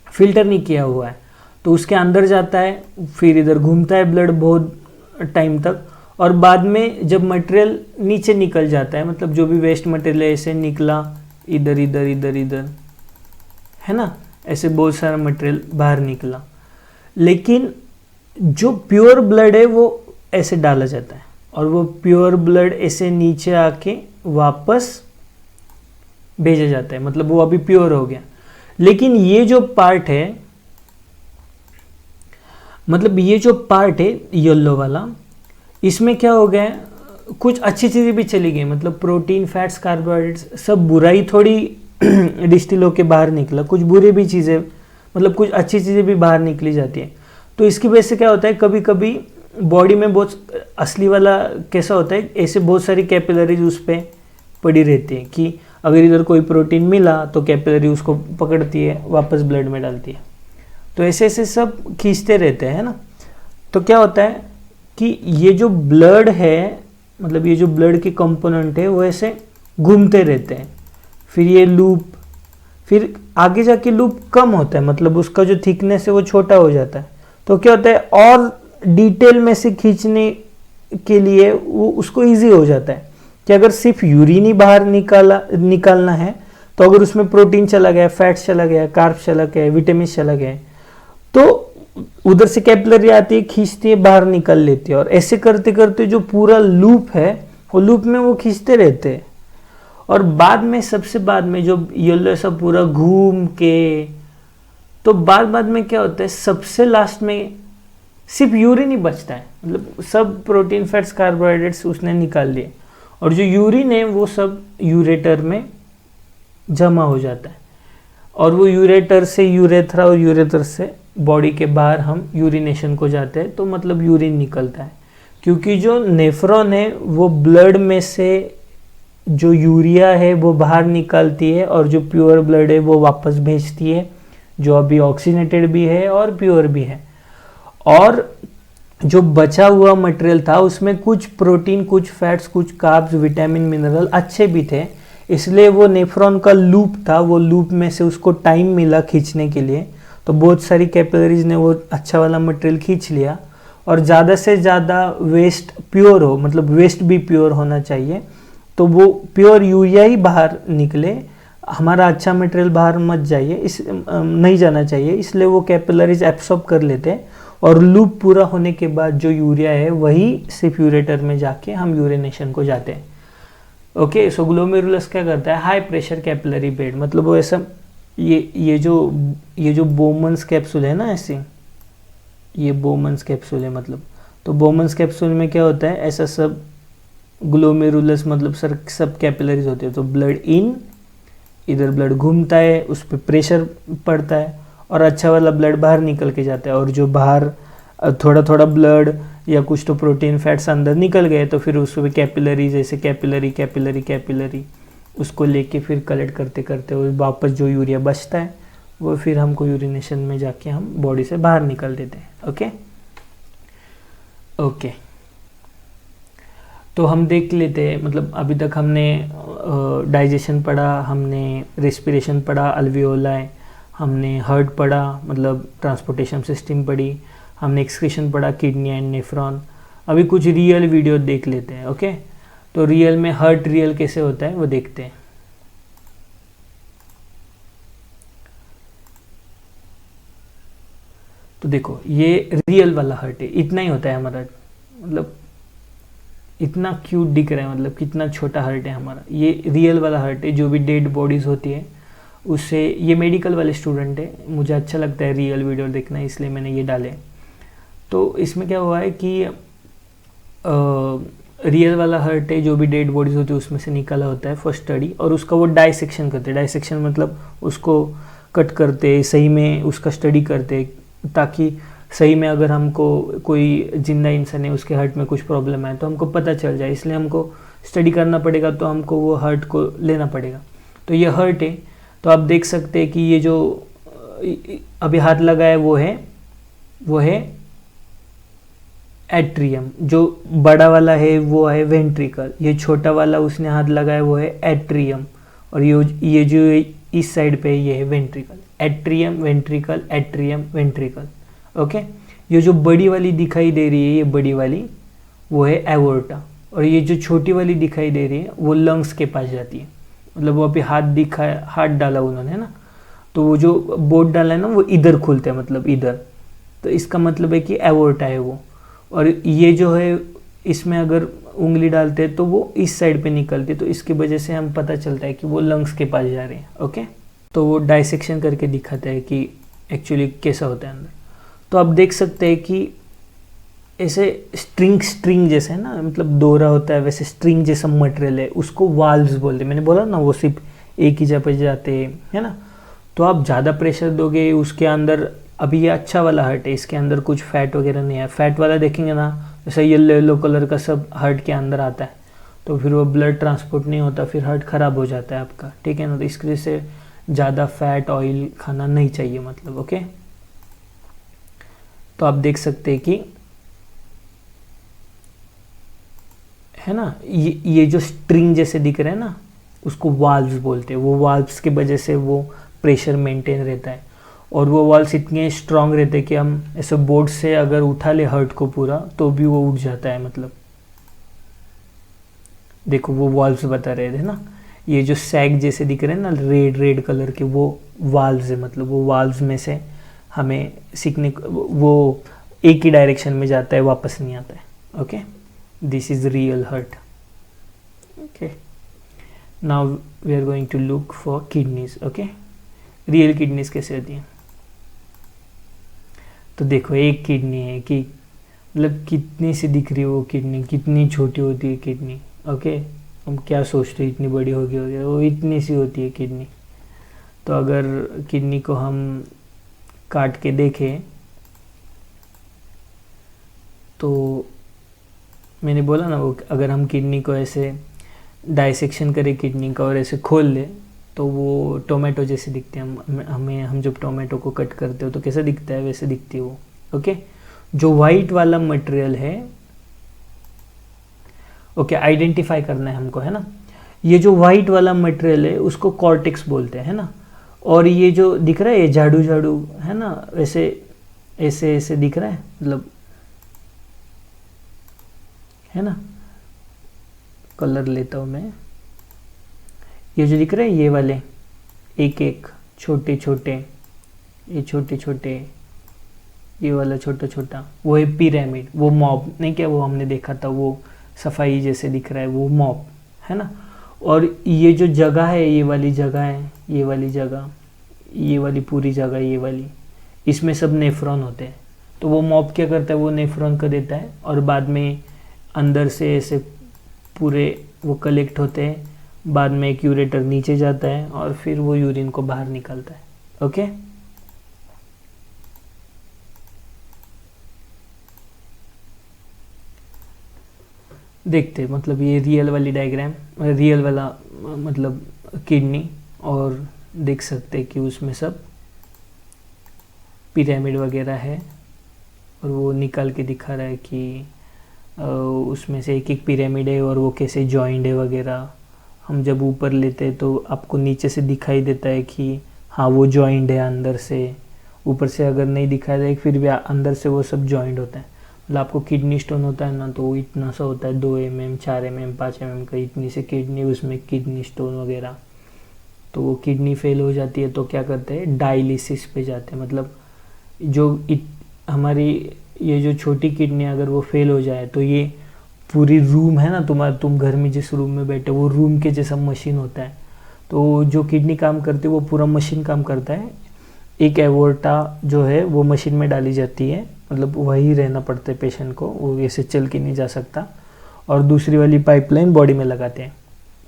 फिल्टर नहीं किया हुआ है, तो उसके अंदर जाता है, फिर इधर घूमता है ब्लड बहुत टाइम तक, और बाद में जब मटेरियल नीचे निकल जाता है, मतलब जो भी वेस्ट मटेरियल ऐसे निकला इधर इधर इधर इधर है ना, ऐसे बहुत सारा मटेरियल बाहर निकला, लेकिन जो प्योर ब्लड है वो ऐसे डाला जाता है, और वो प्योर ब्लड ऐसे नीचे आके वापस भेजा जाता है, मतलब वो अभी प्योर हो गया। लेकिन ये जो पार्ट है, मतलब ये जो पार्ट है येलो वाला, इसमें क्या हो गया, कुछ अच्छी चीज़ें भी चली गई, मतलब प्रोटीन, फैट्स, कार्बोहाइड्रेट्स, सब बुराई थोड़ी डिस्टिल होके बाहर निकला, कुछ बुरी भी चीज़ें, मतलब कुछ अच्छी चीज़ें भी बाहर निकली जाती है। तो इसकी वजह से क्या होता है, कभी कभी बॉडी में बहुत असली वाला कैसा होता है, ऐसे बहुत सारी कैपिलरीज उस पर पड़ी रहती है कि अगर इधर कोई प्रोटीन मिला तो कैपिलरी उसको पकड़ती है, वापस ब्लड में डालती है। तो ऐसे ऐसे सब खींचते रहते हैं ना। तो क्या होता है कि ये जो ब्लड है, मतलब ये जो ब्लड के कंपोनेंट है वो ऐसे घूमते रहते हैं, फिर ये लूप, फिर आगे जाके लूप कम होता है, मतलब उसका जो थिकनेस है वो छोटा हो जाता है। तो क्या होता है, और डिटेल में से खींचने के लिए वो उसको इजी हो जाता है कि अगर सिर्फ यूरिन ही बाहर निकालना है, तो अगर उसमें प्रोटीन चला गया, फैट्स चला गया, कार्ब्स चला गया, विटामिन चला गया, तो उधर से कैपिलरी आती है, खींचती है, बाहर निकल लेती है, और ऐसे करते करते जो पूरा लूप है वो लूप में वो खींचते रहते हैं। और बाद में, सबसे बाद में, जो येलो ऐसा पूरा घूम के, तो बाद में क्या होता है, सबसे लास्ट में सिर्फ यूरिन ही बचता है, मतलब सब प्रोटीन, फैट्स, कार्बोहाइड्रेट्स उसने निकाल लिए, और जो यूरिन है वो सब यूरेटर में जमा हो जाता है, और वो यूरेटर से यूरेथ्रा, और यूरेथ्रा से बॉडी के बाहर हम यूरिनेशन को जाते हैं, तो मतलब यूरिन निकलता है। क्योंकि जो नेफ्रॉन है वो ब्लड में से जो यूरिया है वो बाहर निकालती है, और जो प्योर ब्लड है वो वापस भेजती है, जो अभी ऑक्सीनेटेड भी है और प्योर भी है। और जो बचा हुआ मटेरियल था उसमें कुछ प्रोटीन, कुछ फैट्स, कुछ कार्ब्स, विटामिन, मिनरल अच्छे भी थे, इसलिए वो नेफ्रॉन का लूप था, वो लूप में से उसको टाइम मिला खींचने के लिए, तो बहुत सारी कैपिलरीज ने वो अच्छा वाला मटेरियल खींच लिया। और ज़्यादा से ज़्यादा वेस्ट प्योर हो, मतलब वेस्ट भी प्योर होना चाहिए, तो वो प्योर यूरिया ही बाहर निकले, हमारा अच्छा मटेरियल बाहर मत जाइए, नहीं जाना चाहिए, इसलिए वो कैपिलरीज एब्सॉर्ब कर लेते हैं, और लूप पूरा होने के बाद जो यूरिया है वही सिर्फ यूरेटर में जाके हम यूरिनेशन को जाते हैं। ओके, सो ग्लोमेरुलस क्या करता है, हाई प्रेशर कैपिलरी बेड, मतलब वो ऐसा, ये जो बोमन्स कैप्सूल है ना, ऐसे ये बोमन्स कैप्सूल है, मतलब तो बोमन्स कैप्सूल में क्या होता है, ऐसा सब ग्लोमेरुलस, मतलब सर सब कैपिलरीज होते हैं, तो ब्लड इन, इधर ब्लड घूमता है, उस पर प्रेशर पड़ता है, और अच्छा वाला ब्लड बाहर निकल के जाता है, और जो बाहर थोड़ा थोड़ा ब्लड या कुछ तो प्रोटीन, फैट्स अंदर निकल गए, तो फिर उसमें कैपिलरी, जैसे कैपिलरी उसको लेके फिर कलेक्ट करते करते वो वापस जो यूरिया बचता है वो फिर हमको यूरिनेशन में जाके हम बॉडी से बाहर निकल देते हैं। ओके, तो हम देख लेते हैं, मतलब अभी तक हमने डाइजेशन पढ़ा, हमने रेस्पिरेशन पढ़ा, अल्वियोलाई, हमने हार्ट पढ़ा, मतलब ट्रांसपोर्टेशन सिस्टम पढ़ी, हमने एक्सक्रीशन पढ़ा, किडनी एंड नेफ्रॉन। अभी कुछ रियल वीडियो देख लेते हैं। ओके, तो रियल में हार्ट रियल कैसे होता है वो देखते हैं। तो देखो, ये रियल वाला हार्ट है, इतना ही होता है हमारा, मतलब इतना क्यूट दिख रहा है, मतलब कितना छोटा हार्ट है हमारा, ये रियल वाला हार्ट है। जो भी डेड बॉडीज होती है उससे, ये मेडिकल वाले स्टूडेंट है, मुझे अच्छा लगता है रियल वीडियो देखना, इसलिए मैंने ये डाले। तो इसमें क्या हुआ है कि रियल वाला हार्ट है, जो भी डेड बॉडीज होती है उसमें से निकाला होता है फॉर स्टडी, और उसका वो डाइसेक्शन करते हैं। डाइसेक्शन मतलब उसको कट करते, सही में उसका स्टडी करते, ताकि सही में अगर हमको कोई जिंदा इंसान है उसके हार्ट में कुछ प्रॉब्लम है तो हमको पता चल जाए, इसलिए हमको स्टडी करना पड़ेगा, तो हमको वो हार्ट को लेना पड़ेगा। तो ये हार्ट है, तो आप देख सकते हैं कि ये जो अभी हाथ लगा है वो है एट्रियम, जो बड़ा वाला है वो है वेंट्रिकल, ये छोटा वाला उसने हाथ लगाया वो है एट्रियम, और ये जो इस साइड पे ये है ventricle. Atrium, ventricle, atrium, ventricle. Okay, ये जो बड़ी वाली दिखाई दे रही है, ये बड़ी वाली वो है एवोर्टा, और ये जो छोटी वाली दिखाई दे रही है वो लंग्स के पास जाती है। मतलब वो अभी हाथ डाला उन्होंने ना, तो वो जो बोट डाला है ना वो इधर खुलते हैं, मतलब इधर, तो इसका मतलब है कि एवोर्टा है वो। और ये जो है इसमें अगर उंगली डालते हैं तो वो इस साइड पे निकलती है, तो इसकी वजह से हम पता चलता है कि वो लंग्स के पास जा रहे हैं। ओके, तो वो डाइसेक्शन करके दिखाता है कि एक्चुअली कैसा होता है अंदर। तो आप देख सकते हैं कि ऐसे स्ट्रिंग जैसे है ना, मतलब दोहरा होता है वैसे स्ट्रिंग जैसा मटेरियल है, उसको वाल्व्स बोलते हैं। मैंने बोला ना वो सिर्फ एक ही जगह पे जाते हैं, है ना। तो आप ज़्यादा प्रेशर दोगे उसके अंदर, अभी ये अच्छा वाला हार्ट है, इसके अंदर कुछ फैट वगैरह नहीं है। फैट वाला देखेंगे ना, जैसे येलो कलर का सब हार्ट के अंदर आता है, तो फिर वो ब्लड ट्रांसपोर्ट नहीं होता, फिर हार्ट ख़राब हो जाता है आपका, ठीक है ना। तो इसकी वजह से ज़्यादा फैट ऑयल खाना नहीं चाहिए, मतलब। ओके, तो आप देख सकते हैं कि है ना, ये जो स्ट्रिंग जैसे दिख रहे हैं ना, उसको वाल्व्स बोलते हैं। वो वाल्व्स की वजह से वो प्रेशर मेंटेन रहता है, और वो वाल्व्स इतने स्ट्रांग रहते हैं कि हम ऐसे बोर्ड से अगर उठा ले हार्ट को पूरा तो भी वो उठ जाता है। मतलब देखो, वो वाल्व्स बता रहे थे ना, ये जो सैग जैसे दिख रहे हैं ना रेड कलर के, वो वाल्व्स है। मतलब वो वाल्व्स में से हमें सीखने वो एक ही डायरेक्शन में जाता है, वापस नहीं आता है। Okay, this is real heart. Okay, now we are going to look for kidneys. Okay, real kidneys कैसे होती हैं? तो देखो, एक किडनी है कि मतलब कितनी सी दिख रही है वो किडनी, कितनी छोटी होती है किडनी। ओके, हम क्या सोचते हैं इतनी बड़ी होगी, वो इतनी सी होती है किडनी। तो अगर किडनी को हम काट के देखें तो मैंने बोला ना, वो अगर हम किडनी को ऐसे डाइसेक्शन करें किडनी का और ऐसे खोल ले तो वो टोमेटो जैसे दिखते हैं। हम जब टोमेटो को कट करते हो तो कैसा दिखता है, वैसे दिखती है वो। ओके, जो वाइट वाला मटेरियल है, ओके, आइडेंटिफाई करना है हमको, है ना। ये जो वाइट वाला मटेरियल है उसको कॉर्टेक्स बोलते हैं ना, और ये जो दिख रहा है ये झाड़ू झाड़ू है ना, वैसे ऐसे ऐसे दिख रहा है, मतलब है ना। कलर लेता हूँ मैं, ये जो दिख रहे हैं ये वाले एक एक छोटे छोटे, ये छोटे छोटे, ये वाला छोटा छोटा, वो है पिरामिड, वो मॉब नहीं क्या, वो हमने देखा था, वो सफाई जैसे दिख रहा है, वो मॉब है ना। और ये जो जगह है, ये वाली जगह है, ये वाली जगह, ये वाली पूरी जगह, ये वाली, इसमें सब नेफ्रॉन होते हैं। तो वो मॉब क्या करता है, वो नेफ्रॉन को देता है और बाद में अंदर से ऐसे पूरे वो कलेक्ट होते हैं, बाद में एक यूरेटर नीचे जाता है और फिर वो यूरिन को बाहर निकालता है। ओके, देखते हैं, मतलब ये रियल वाली डायग्राम, रियल वाला मतलब किडनी, और देख सकते हैं कि उसमें सब पिरामिड वगैरह है और वो निकाल के दिखा रहा है कि उसमें से एक एक पिरामिड है और वो कैसे जॉइंट है वगैरह। हम जब ऊपर लेते हैं तो आपको नीचे से दिखाई देता है कि हाँ वो जॉइंट है अंदर से, ऊपर से अगर नहीं दिखाई दे फिर भी अंदर से वो सब जॉइंट होता है। मतलब आपको किडनी स्टोन होता है ना, तो वो इतना सा होता है, 2 mm 4 mm 5 mm का, इतनी से किडनी, उसमें किडनी स्टोन वगैरह। तो वो किडनी फेल हो जाती है तो क्या करते हैं, डायलिसिस पे जाते हैं। मतलब जो हमारी ये जो छोटी किडनी अगर वो फेल हो जाए तो ये पूरी रूम है ना, तुम घर में जिस रूम में बैठे वो रूम के जैसा मशीन होता है। तो जो किडनी काम करती है वो पूरा मशीन काम करता है। एक एवोर्टा जो है वो मशीन में डाली जाती है, मतलब वही रहना पड़ता है पेशेंट को, वो ऐसे चल के नहीं जा सकता। और दूसरी वाली पाइपलाइन बॉडी में लगाते हैं,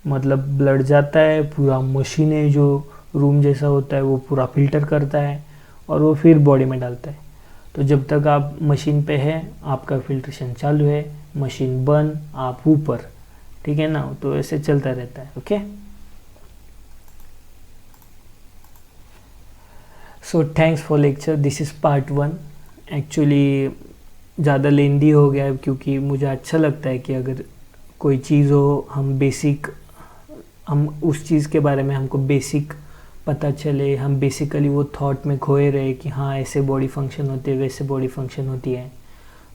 मतलब ब्लड जाता है, पूरा मशीन है जो रूम जैसा होता है वो पूरा फिल्टर करता है और वो फिर बॉडी में डालता है। तो जब तक आप मशीन पे है आपका फिल्ट्रेशन चालू है, मशीन बंद, आप ऊपर, ठीक है ना। तो ऐसे चलता रहता है। Okay, so thanks for lecture, this is part 1। Actually ज़्यादा लेंदी हो गया है क्योंकि मुझे अच्छा लगता है कि अगर कोई चीज़ हो हम उस चीज़ के बारे में हमको बेसिक पता चले, हम बेसिकली वो थॉट में खोए रहे कि हाँ ऐसे बॉडी फंक्शन होती है, वैसे बॉडी फंक्शन होती है,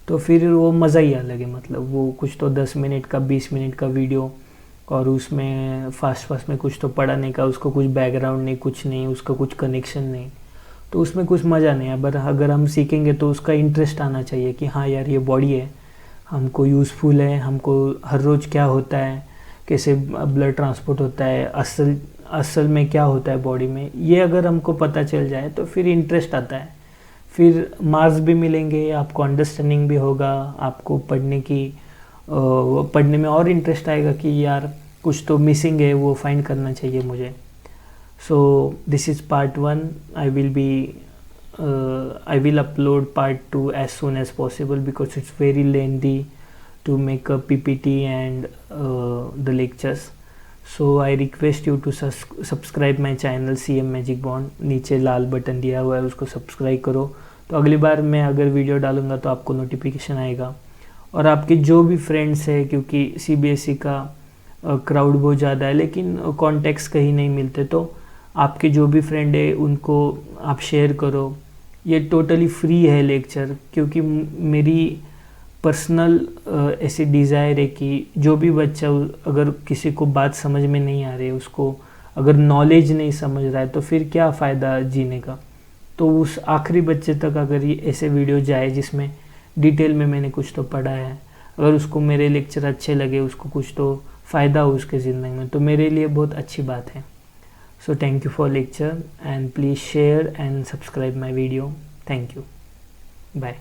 तो फिर वो मज़ा ही अलग है। मतलब वो कुछ तो 10 मिनट का 20 मिनट का वीडियो और उसमें फास्ट में कुछ तो पढ़ाने का, उसको कुछ बैकग्राउंड नहीं, कुछ नहीं, उसका कुछ कनेक्शन नहीं, तो उसमें कुछ मज़ा नहीं है। बट अगर हम सीखेंगे तो उसका इंटरेस्ट आना चाहिए कि हाँ यार ये बॉडी है, हमको यूज़फुल है, हमको हर रोज़ क्या होता है, कैसे ब्लड ट्रांसपोर्ट होता है, असल में क्या होता है बॉडी में, ये अगर हमको पता चल जाए तो फिर इंटरेस्ट आता है, फिर मार्क्स भी मिलेंगे, आपको अंडरस्टैंडिंग भी होगा, आपको पढ़ने में और इंटरेस्ट आएगा कि यार कुछ तो मिसिंग है, वो फाइंड करना चाहिए मुझे। So this is part 1। I will upload part 2 as soon as possible because it's very lengthy to make a PPT and the lectures. So I request you to subscribe my channel CM Magic Bond, नीचे लाल button दिया हुआ है उसको subscribe करो, तो अगली बार मैं अगर वीडियो डालूँगा तो आपको नोटिफिकेशन आएगा। और आपके जो भी फ्रेंड्स हैं, क्योंकि CBSE का क्राउड बहुत ज़्यादा है लेकिन कॉन्टेक्ट्स कहीं नहीं मिलते, तो आपके जो भी फ्रेंड है उनको आप शेयर करो। ये टोटली फ्री है लेक्चर, क्योंकि मेरी पर्सनल ऐसी डिज़ायर है कि जो भी बच्चा, अगर किसी को बात समझ में नहीं आ रही है, उसको अगर नॉलेज नहीं समझ रहा है, तो फिर क्या फ़ायदा जीने का। तो उस आखिरी बच्चे तक अगर ये ऐसे वीडियो जाए जिसमें डिटेल में मैंने कुछ तो पढ़ा है, अगर उसको मेरे लेक्चर अच्छे लगे, उसको कुछ तो फ़ायदा हो उसके ज़िंदगी में, तो मेरे लिए बहुत अच्छी बात है. So thank you for lecture and please share and subscribe my video. Thank you. Bye.